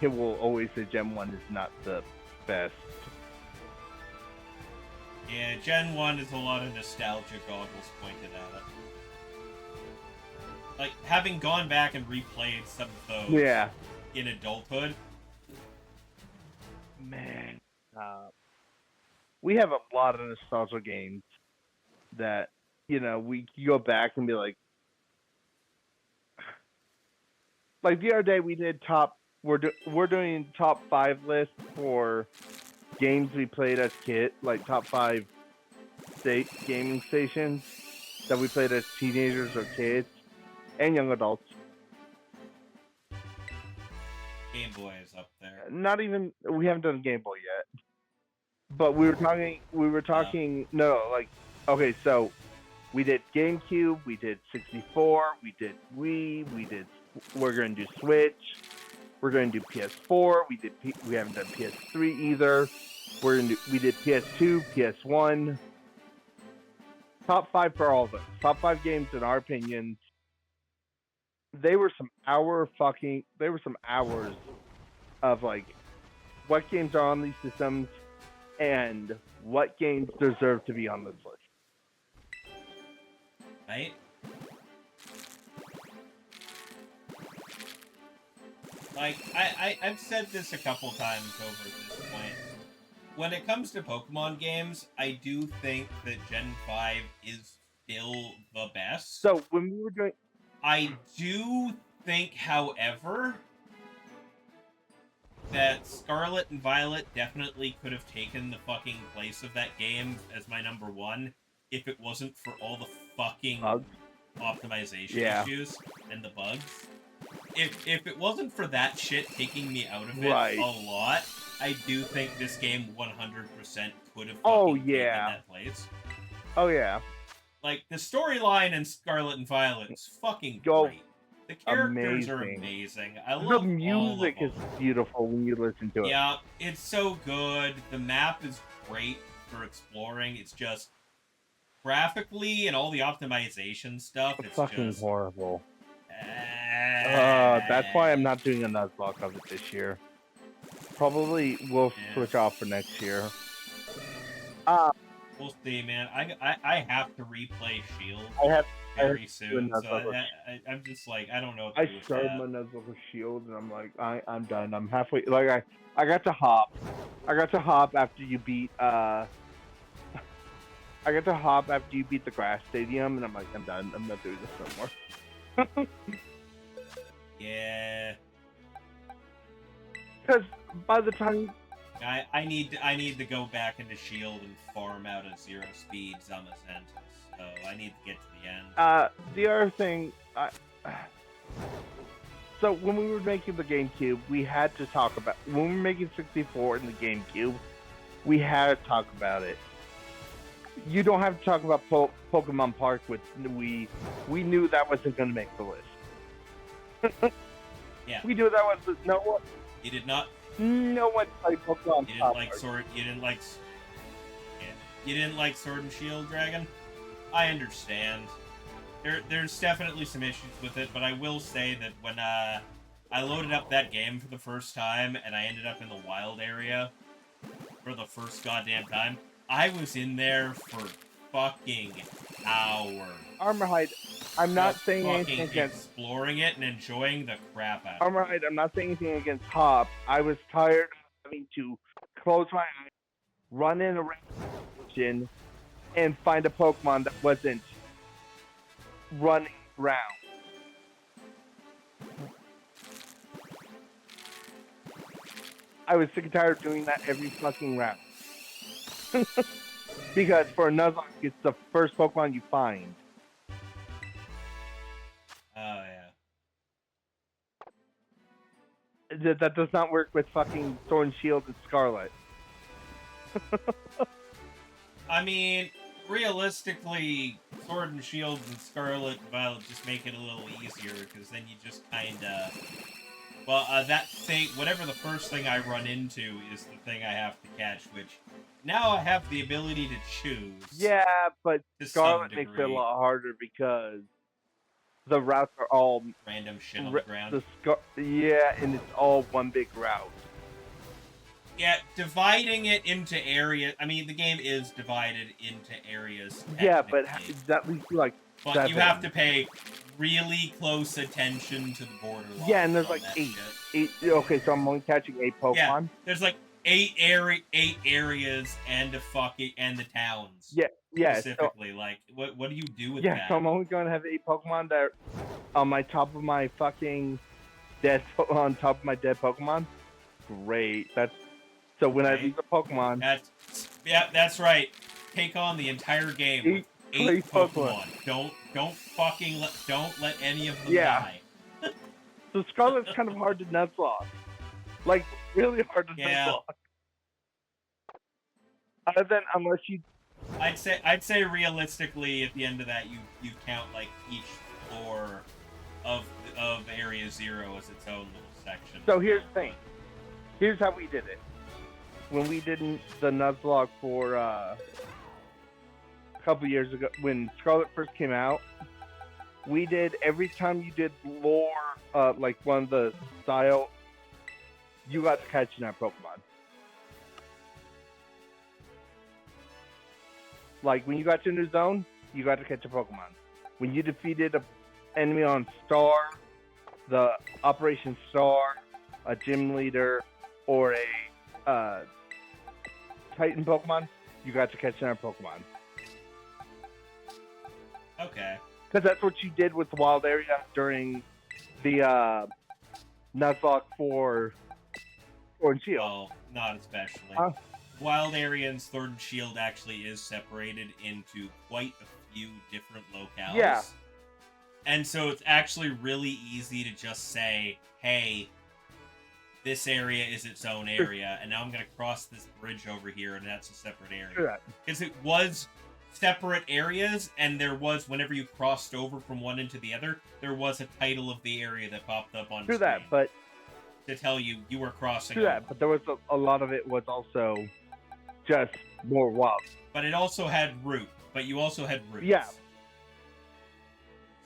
will always say Gen 1 is not the best. Yeah, Gen 1 is a lot of nostalgia goggles pointed at it. Like, having gone back and replayed some of those in adulthood. Man. We have a lot of nostalgia games that, you know, we go back and be like the other day we did we're doing top 5 lists for games we played as kids, like top 5 gaming stations that we played as teenagers or kids and young adults. Game Boy is up there. Not even, we haven't done Game Boy yet. But we were talking, okay, so we did GameCube, we did 64, we did Wii, we're going to do Switch, we're going to do PS4, we haven't done PS3 either, we did PS2, PS1, top 5 for all of us, top 5 games in our opinions. They were some hours of like, what games are on these systems, and what games deserve to be on this list. Right? Like, I've said this a couple times over at this point. When it comes to Pokemon games, I do think that Gen 5 is still the best. So, when we were doing... I do think, however, that Scarlet and Violet definitely could have taken the fucking place of that game as my number 1 if it wasn't for all the fucking optimization issues and the bugs. If it wasn't for that shit taking me out of it a lot, I do think this game 100% could have taken that place. Oh yeah. Like, the storyline in Scarlet and Violet is fucking great. The characters are amazing. I love the music all of is them. beautiful when you listen to it. Yeah, it's so good. The map is great for exploring. It's just graphically and all the optimization stuff. It's fucking just horrible. That's why I'm not doing a Nuzlocke of it this year. Probably we'll switch off for next year. We'll see, man. I have to replay Shield very soon, so I'm just like, I don't know what to do with started my Nuzlocke with Shield, and I'm like, I'm done. I'm halfway. Like I got to hop. I got to hop after you beat I got to hop after you beat the grass stadium, and I'm like, I'm done. I'm not doing this no more. Yeah. Because by the time I need to go back into Shield and farm out a 0 speed Zamazenta, so I need to get to the end. The other thing, so when we were making the GameCube, we had to talk about, when we were making 64 in the GameCube, we had to talk about it. You don't have to talk about Pokemon Park, which we knew that wasn't going to make the list. Yeah. We knew that was no one. You did not. No one played Pokemon. You didn't like Sword. You didn't like. Yeah. You didn't like Sword and Shield, Dragon. I understand. There's definitely some issues with it, but I will say that when I loaded up that game for the first time and I ended up in the wild area for the first goddamn time, I was in there for fucking hours. Armorhide, I'm not Just saying fucking anything against exploring it and enjoying the crap out of it. Armorhide. I'm not saying anything against Hop. I was tired of having to close my eyes, run in a region, and find a Pokemon that wasn't running around. I was sick and tired of doing that every fucking round. Because for a Nuzlocke, it's the first Pokemon you find. Oh, yeah. That does not work with fucking Sword and Shield and Scarlet. I mean, realistically, Sword and Shield and Scarlet and Violet just make it a little easier, because then you just kinda... Well, that thing, whatever the first thing I run into is the thing I have to catch, which now I have the ability to choose. Yeah, but to some Scarlet makes it a degree. lot harder because the routes are all Random shit on the ground. Yeah, and it's all one big route. Yeah, dividing it into areas. I mean, the game is divided into areas. Yeah, but technically. that leaves you like But 7. you have to pay really close attention to the borderline. Yeah, and there's like 8. Shit. 8. Okay, so I'm only catching 8 Pokemon. Yeah, there's like 8 areas and the towns. Yeah. Specifically, like what do you do with Yeah, that? so I'm only going to have 8 Pokemon that are on my top of my fucking dead Pokemon. Great. So when I lose a Pokemon, That's right. Take on the entire game with 8 Pokemon. Don't let any of them die. So Scarlet's kind of hard to Nuzlocke. Like really hard to Nuzlocke. Other than unless you I'd say realistically at the end of that you count like each floor of Area 0 as its own little section. So here's the thing. Here's how we did it. When we did the Nuzlocke for a couple years ago, when Scarlet first came out, we did every time you did lore, like one of the style, you got to catch that Pokemon. Like when you got to a new zone, you got to catch a Pokemon. When you defeated an enemy on Star, the Operation Star, a gym leader, or a Titan Pokemon, you got to catch another Pokemon. Okay. Because that's what you did with the Wild Area during the Nuzlocke for Sword and Shield. Well, not especially. Wild Area and Sword and Shield actually is separated into quite a few different locales. Yeah. And so it's actually really easy to just say, hey, this area is its own area, and now I'm going to cross this bridge over here, and that's a separate area. Because it was separate areas, and there was, whenever you crossed over from one into the other, there was a title of the area that popped up on screen. That, but to tell you were crossing over. that, but there was a lot of it was also just more wild. But it also had route. But you also had routes. Yeah.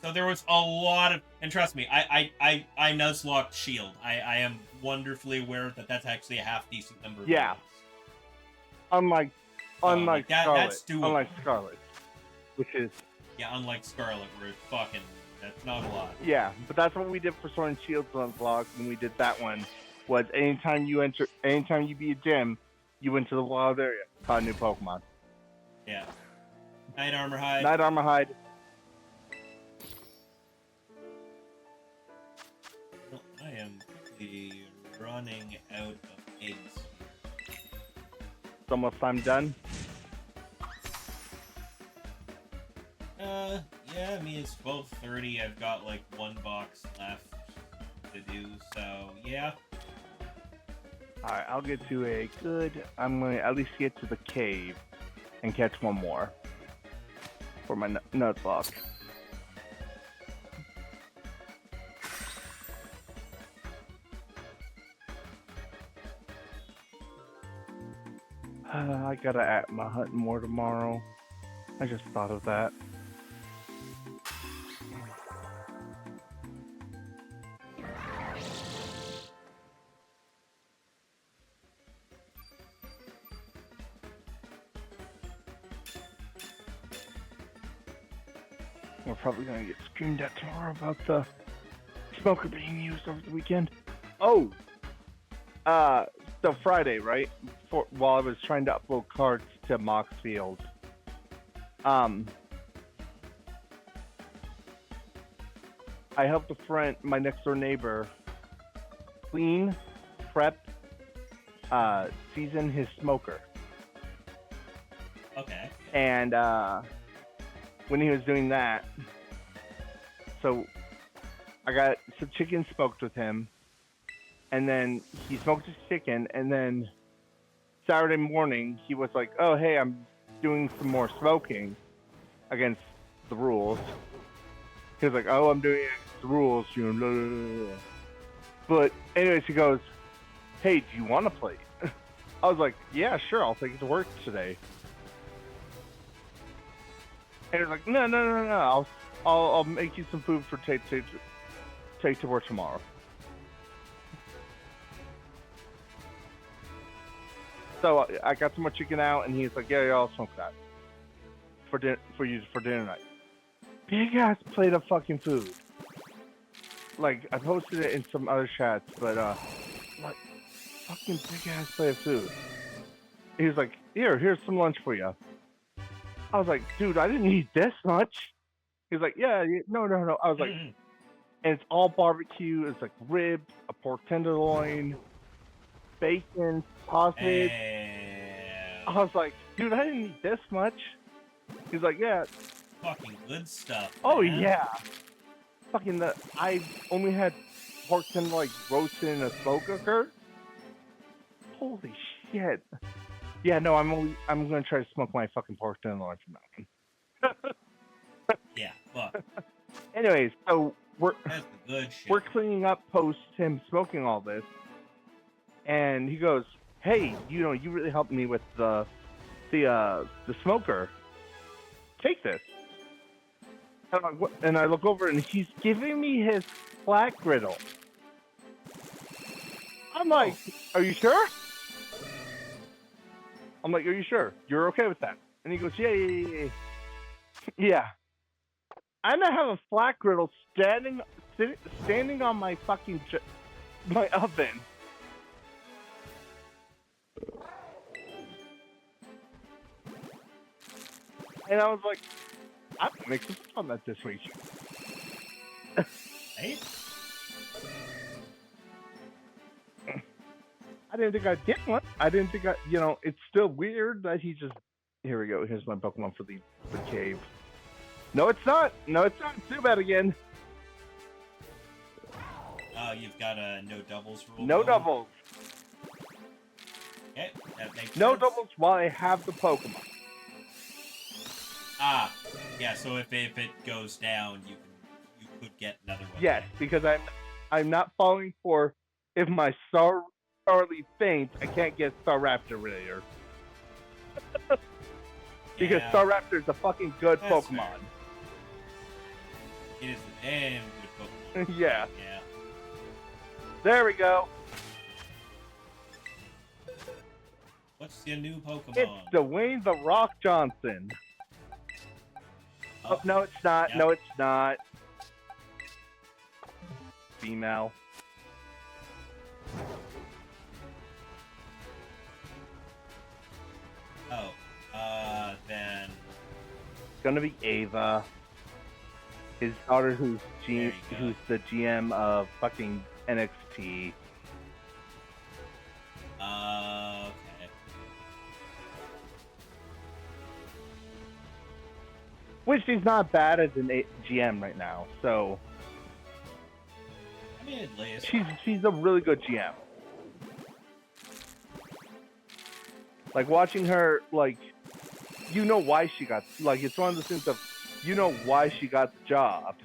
So there was a lot of, and trust me, I Nuzlocked Shield. I am wonderfully aware that that's actually a half decent number of routes. Unlike Scarlet. That's doable. Unlike Scarlet, which is unlike Scarlet, where it's fucking, that's not a lot. Yeah, but that's what we did for Sword and Shield Nuzlocke when we did that one. Was anytime you beat a gym, you went to the wild area, caught a new Pokemon. Yeah. Night Armorhide. Night Armorhide. Well, I am quickly running out of eggs. It's almost time done. Yeah, I mean, it's 12:30. I've got like one box left to do, so yeah. Alright, I'll get to I'm going to at least get to the cave and catch one more for my Nuzlocke. I gotta add my hunt more tomorrow. I just thought of that. We're probably gonna get screamed at tomorrow about the smoker being used over the weekend. Oh, so Friday, right? While I was trying to upload cards to Moxfield, I helped a friend, my next door neighbor, clean, prep, season his smoker. Okay. And when he was doing that, so I got some chicken smoked with him, and then he smoked his chicken, and then Saturday morning he was like, "Oh, hey, I'm doing some more smoking against the rules." He was like, "Oh, I'm doing it against the rules, you know." Blah, blah, blah. But anyways, he goes, "Hey, do you want to play?" I was like, "Yeah, sure, I'll take it to work today." And he was like, "No, I'll make you some food for take to work tomorrow." So I got some more chicken out, and he's like, "Yeah, I'll smoke that for dinner night." Big ass plate of fucking food. Like, I posted it in some other chats, but like, fucking big ass plate of food. He was like, here's some lunch for you." I was like, "Dude, I didn't eat this much." He was like, "Yeah, no." I was like, Mm. and it's all barbecue. It's like ribs, a pork tenderloin, bacon, sausage. I was like, "Dude, I didn't eat this much." He's like, "Yeah." Fucking good stuff. Oh man. yeah. Fucking I only had pork tenderloin like roasted in a smoke cooker. Holy shit. Yeah, no, I'm gonna try to smoke my fucking pork tenderloin from now on. Yeah, fuck. Anyways, so That's the good shit. we're cleaning up post him smoking all this, and he goes, "Hey, you really helped me with the smoker. Take this." And I'm like, "What?" And I look over, and he's giving me his flat griddle. I'm like, "Are you sure?" I'm like, "Are you sure? You're okay with that?" And he goes, "Yeah. Yeah. I'm gonna have a flat griddle standing on my fucking my oven." And I was like, "I'm gonna make some food on that this week." Right? I didn't think I'd get one. I didn't think it's still weird that he just. Here we go. Here's my Pokemon for the cave. No, it's not. It's Zubat again. You've got a no doubles rule. No going? doubles. Okay, that makes No sense. doubles while I have the Pokemon. Ah, yeah. So if it goes down, you could get another one. Yes, because I'm not falling for if my Starly faints, I can't get Staraptor later. Because Yeah, Staraptor is a fucking good That's Pokemon. fair. It is a damn good Pokemon. Yeah. Yeah. There we go. What's your new Pokemon? It's Dwayne the Rock Johnson. Oh, no, it's not. Yep. No, it's not. Female. Oh, then. It's gonna be Ava. His daughter, who's There you go. who's the GM of fucking NXT. Okay. Which she's not bad as an GM right now. So I mean, at least. she's a really good GM. Like watching her, like you know why she got it's one of the things of why she got the job.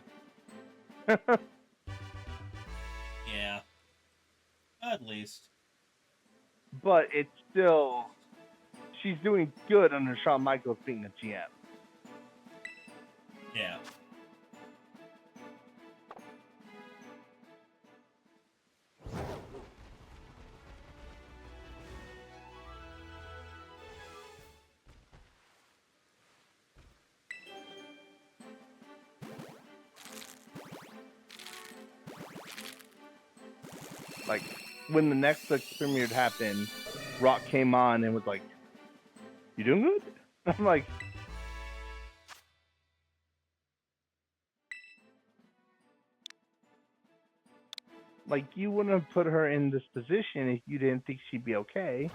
Yeah. At least. But it's still she's doing good under Shawn Michaels being a GM. Yeah. Like, when the Netflix premiere happened, Rock came on and was like, "You doing good?" I'm like, you wouldn't have put her in this position if you didn't think she'd be okay.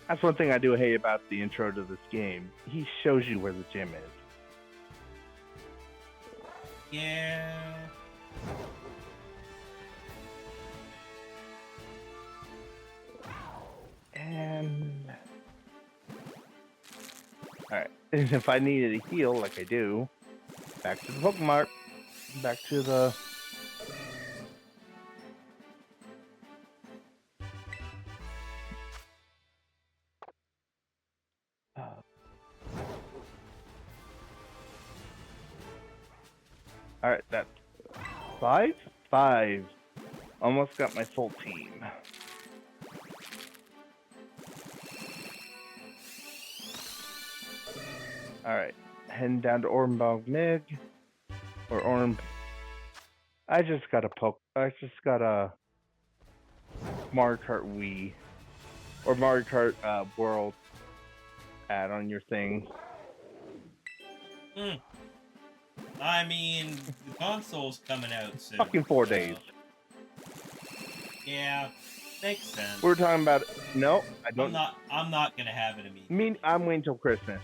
That's one thing I do hate about the intro to this game. He shows you where the gym is. Yeah. And alright. And if I needed a heal, like I do, back to the Pokemon. Back to the... Alright, that's 5? 5. Almost got my full team. Alright, heading down to Ormbog Mig. Or Orm... I just got a Mario Kart Wii. Or Mario Kart World ad on your thing. I mean, the console's coming out soon. Fucking 4 days. Yeah, makes sense. We're talking about it. No, I don't. I'm not gonna have it immediately. I'm waiting till Christmas.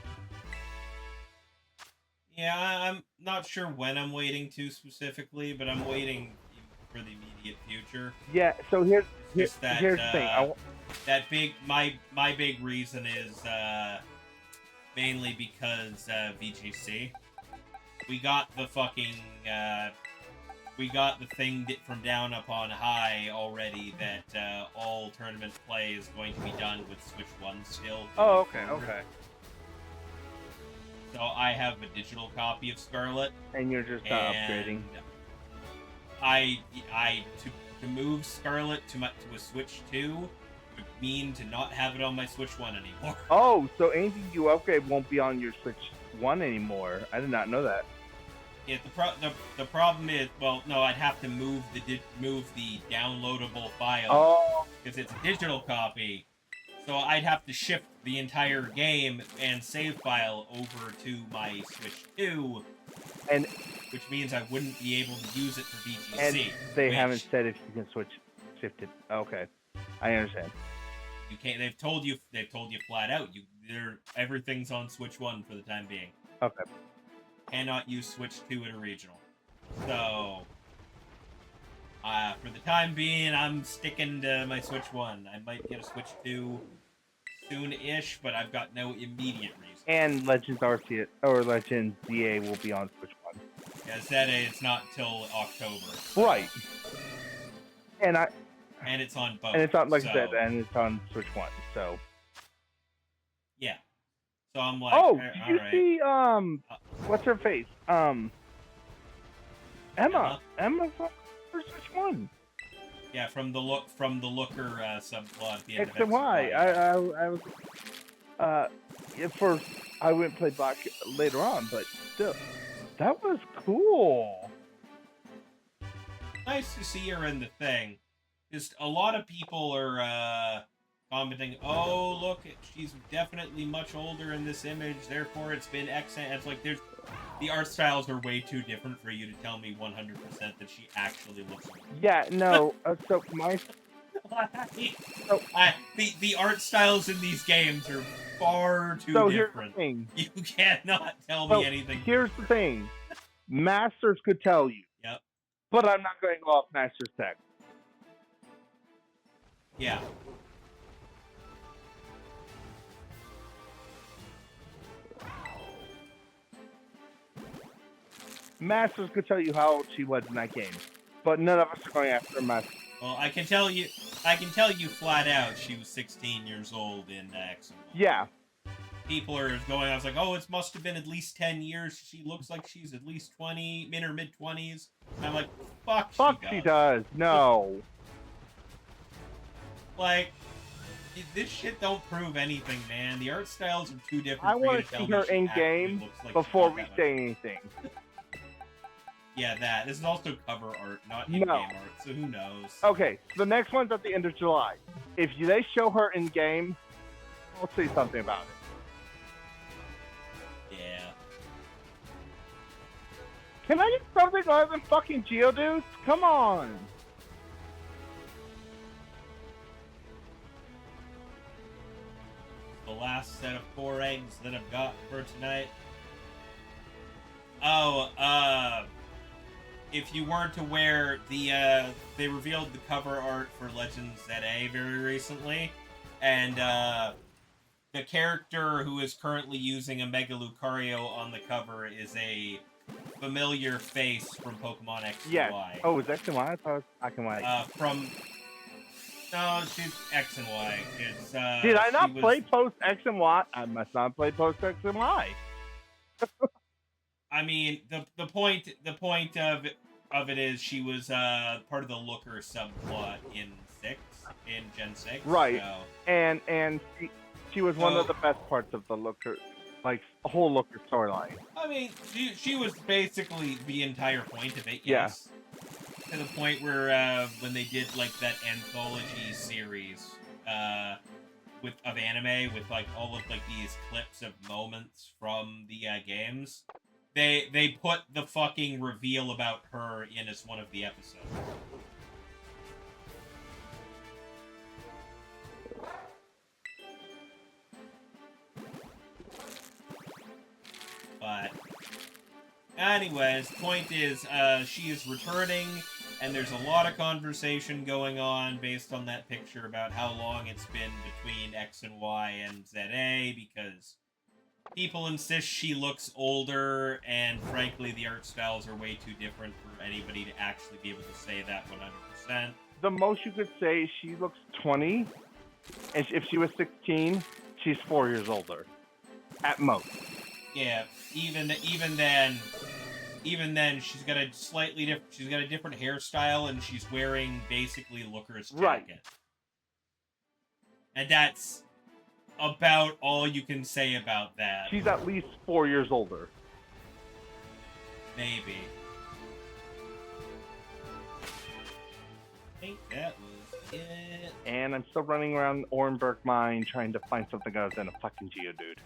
Yeah, I'm not sure when I'm waiting to specifically, but I'm waiting for the immediate future. Yeah. So here's the thing. My big reason is mainly because VGC. We got the fucking thing from down up on high already that all tournament play is going to be done with Switch 1 still. Oh, okay. So I have a digital copy of Scarlet. And you're just upgrading. To move Scarlet to a Switch 2 would mean to not have it on my Switch 1 anymore. Oh, so anything you upgrade won't be on your Switch 1 anymore. I did not know that. Yeah, the problem is, well, no, I'd have to move the downloadable file because it's a digital copy. So I'd have to shift the entire game and save file over to my Switch 2, which means I wouldn't be able to use it for VGC. And they haven't said if you can shift it. Okay, I understand. You can't. They've told you flat out. Everything's on Switch 1 for the time being. Okay. Cannot use Switch 2 at a regional. So, for the time being, I'm sticking to my Switch 1. I might get a Switch 2 soon-ish, but I've got no immediate reason. And Legends Arceus or Legends ZA will be on Switch 1. Yeah, ZA, it's not till October. So. Right. And it's on both. And it's on, like I said, and it's on Switch 1, so... Yeah. So I'm like, oh, did you see, what's her face? Emma for Switch 1. Yeah, from the Looker subplot at the end X of and Y. I was, at first, I went and played Black later on, but still, that was cool. Nice to see her in the thing. Just a lot of people are, commenting, oh, look, she's definitely much older in this image, therefore it's been excellent. It's like, the art styles are way too different for you to tell me 100% that she actually looks older. Yeah, no, so the art styles in these games are far too different. Here's the thing. You cannot tell me anything. Here's the thing. Masters could tell you. Yep. But I'm not going to go off Masters tech. Yeah. Masters could tell you how old she was in that game, but none of us are going after Masters. Well, I can tell you flat out she was 16 years old in X. Yeah. People are going, I was like, oh, it must have been at least 10 years. She looks like she's at least 20, in her mid-20s. And I'm like, fuck, she does. No. Like, This shit don't prove anything, man. The art styles are too different. I want to see her in game before we say anything. Yeah, that. This is also cover art, not in-game art, so who knows? Okay, the next one's at the end of July. If they show her in game, I'll say something about it. Yeah. Can I get something other than fucking Geodudes? Come on! The last set of 4 eggs that I've got for tonight. Oh, if you weren't aware, they revealed the cover art for Legends ZA very recently, and the character who is currently using a Mega Lucario on the cover is a familiar face from Pokemon X and Y. Oh, is X and Y? I thought it was Black and White. No, she's X and Y. It's, Did I not play post X and Y? I must not play post X and Y. I mean, the point of it is she was part of the Looker subplot in Gen 6. Right. So. And she was one of the best parts of the Looker, like a whole Looker storyline. I mean, she was basically the entire point of it. Yes. Yeah. To the point where when they did like that anthology series of anime with like all of like these clips of moments from the games. They put the fucking reveal about her in as one of the episodes. But anyways, point is, she is returning, and there's a lot of conversation going on based on that picture about how long it's been between X and Y and ZA, because people insist she looks older, and frankly, the art styles are way too different for anybody to actually be able to say that 100%. The most you could say is she looks 20, and if she was 16, she's 4 years older, at most. Yeah, even then, she's got a slightly different. She's got a different hairstyle, and she's wearing basically Looker's jacket. Right. And that's about all you can say about that. She's at least 4 years older. Maybe. I think that was it. And I'm still running around Orenburg Mine trying to find something other than a fucking Geodude.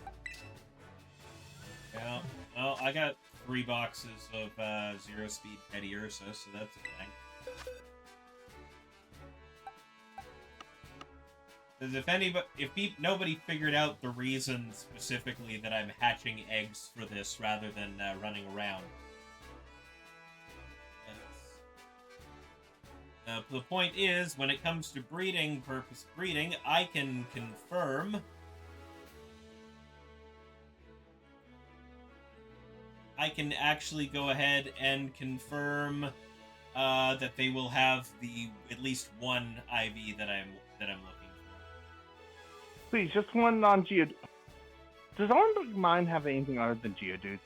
Yeah, well, I got 3 boxes of 0-speed Teddiursa, so that's a thing. Because nobody figured out the reason specifically that I'm hatching eggs for this rather than running around. The point is, when it comes to purpose breeding, I can confirm. I can actually go ahead and confirm that they will have at least one IV that I'm looking for. Please, just one non-Geodude. Does Orenburg Mine have anything other than Geodudes?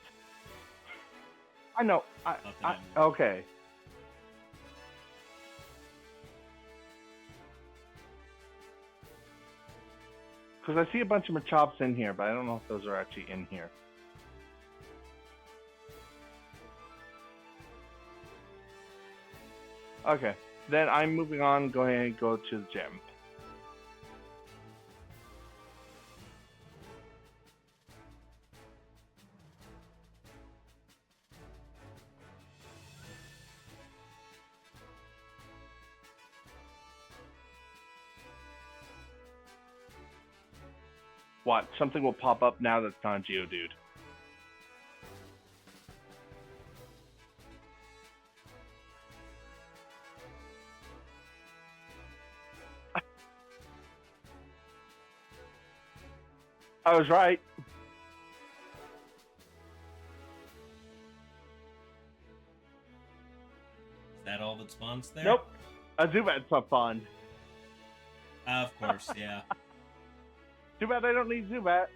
I know. Okay. Because I see a bunch of Machops in here, but I don't know if those are actually in here. Okay, then I'm moving on. Go ahead and go to the gym. What? Something will pop up now that's not a Geodude. I was right. Is that all that spawns there? Nope. A Zubat's up on. Of course, yeah. Too bad I don't need Zubat.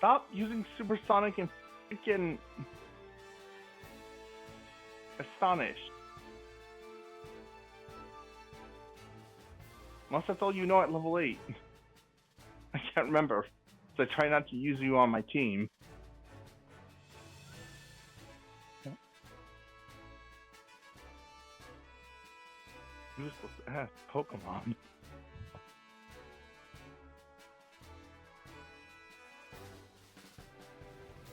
Stop using Supersonic and freaking Astonish. Unless that's all you know at level 8. I can't remember. So I try not to use you on my team. Useless ass Pokemon.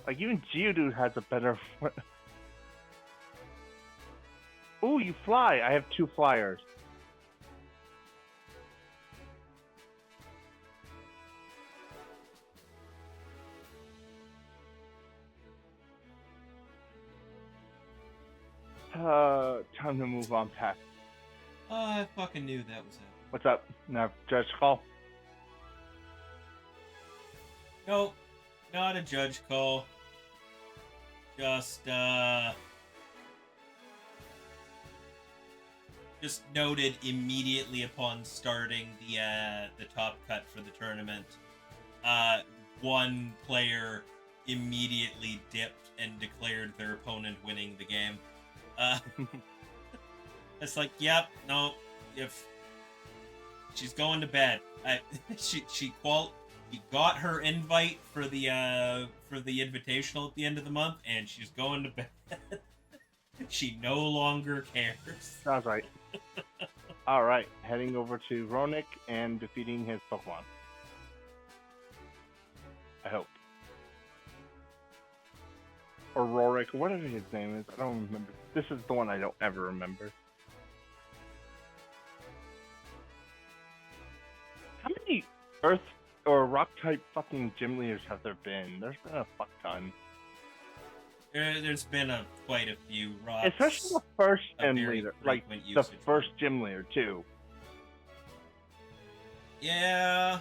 Like, even Geodude has a better... Ooh, you fly! I have 2 flyers. Time to move on past. I fucking knew that was it. What's up? Now, Judge Call? Nope, not a judge call. Just noted immediately upon starting the top cut for the tournament. One player immediately dipped and declared their opponent winning the game. It's like, yep, no, if she's going to bed. She got her invite for the invitational at the end of the month, and she's going to bed. She no longer cares. Sounds right. All right, heading over to Ronick and defeating his Pokemon. I hope. Or Rorik, whatever his name is. I don't remember. This is the one I don't ever remember. How many Earth or Rock type fucking gym leaders have there been? There's been a fuck ton. There's been quite a few rocks. Especially the first gym leader, like the first gym leader too. Yeah.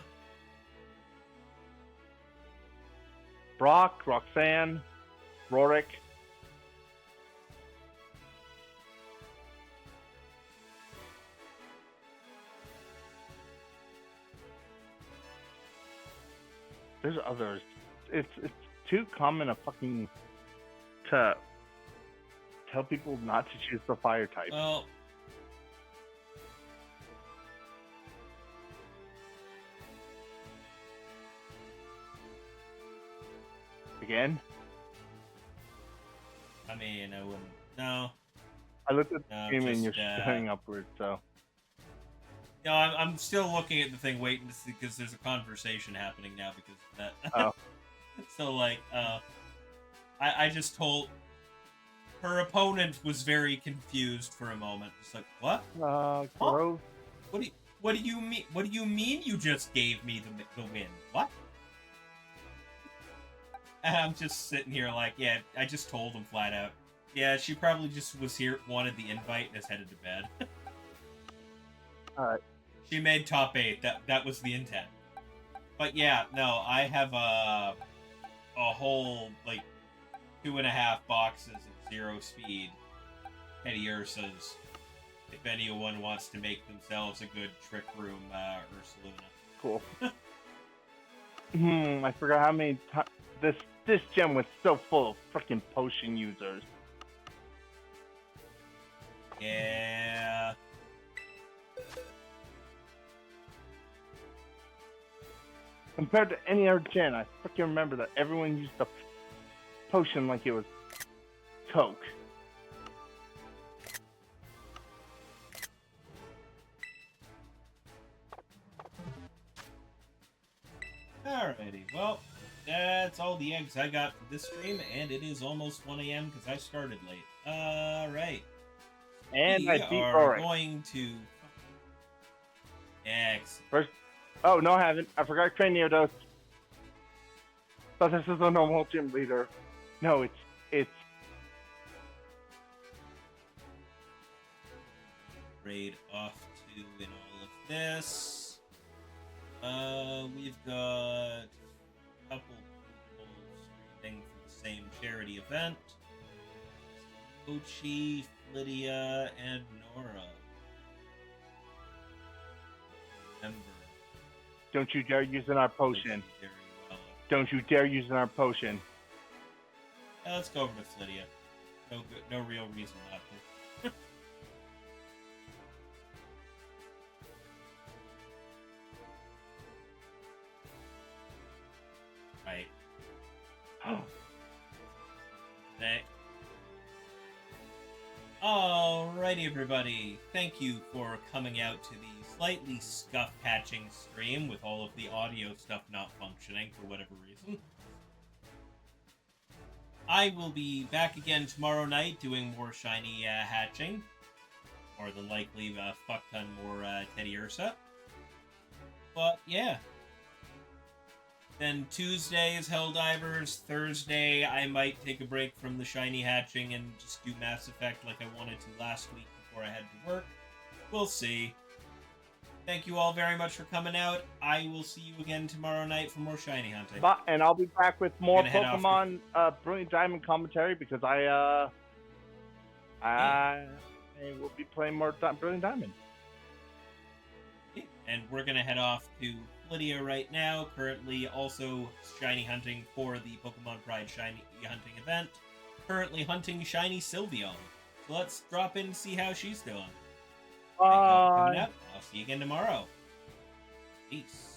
Brock, Roxanne, Rorik. There's others. It's too common a fucking to tell people not to choose the fire type. Well, again? I mean, I wouldn't. No. I looked at the No, game and just, you're standing upward, so. No, I'm still looking at the thing, waiting to see, because there's a conversation happening now because of that. Oh. So, like, I just told her opponent was very confused for a moment. It's like, what? Grove. What do you mean? What do you mean you just gave me the win? What? And I'm just sitting here like, yeah, I just told him flat out. Yeah, she probably just was here, wanted the invite, and is headed to bed. Alright. She made top 8. That was the intent. But yeah, no, I have a whole, like, 2.5 boxes of 0 speed Teddiursas. If anyone wants to make themselves a good Trick Room Ursaluna. Cool. I forgot how many times this gym was so full of freaking potion users. Yeah. Compared to any other gen, I freaking remember that everyone used the potion like it was Coke. Alrighty, well, that's all the eggs I got for this stream, and it is almost 1 a.m. because I started late. Alright. And we I beat are Rorik. going to... Excellent. First... Oh, no, I haven't. I forgot Craniodos. But this is a normal gym leader. No, it's... Raid off to in all of this. We've got a couple people streaming for the same charity event. Ochi, Lydia, and Nora. Remember. Don't you dare using our potion. Very well. Don't you dare use our potion. Yeah, let's go over to Flydia. No real reason not to. Right. Today. Alrighty, everybody. Thank you for coming out to the slightly scuff-patching stream with all of the audio stuff not functioning for whatever reason. I will be back again tomorrow night doing more shiny hatching. More than likely, a fuck ton more Teddiursa. But, yeah. Then Tuesday is Helldivers. Thursday, I might take a break from the shiny hatching and just do Mass Effect like I wanted to last week before I had to work. We'll see. Thank you all very much for coming out. I will see you again tomorrow night for more shiny hunting. And I'll be back with more Gonna head off Pokemon Brilliant Diamond commentary because I will be playing more Brilliant Diamond. And we're going to head off to Lydia right now, currently also shiny hunting for the Pokemon Pride shiny hunting event. Currently hunting shiny Sylveon. So let's drop in and see how she's doing. Thank you all for coming out. I'll see you again tomorrow. Peace.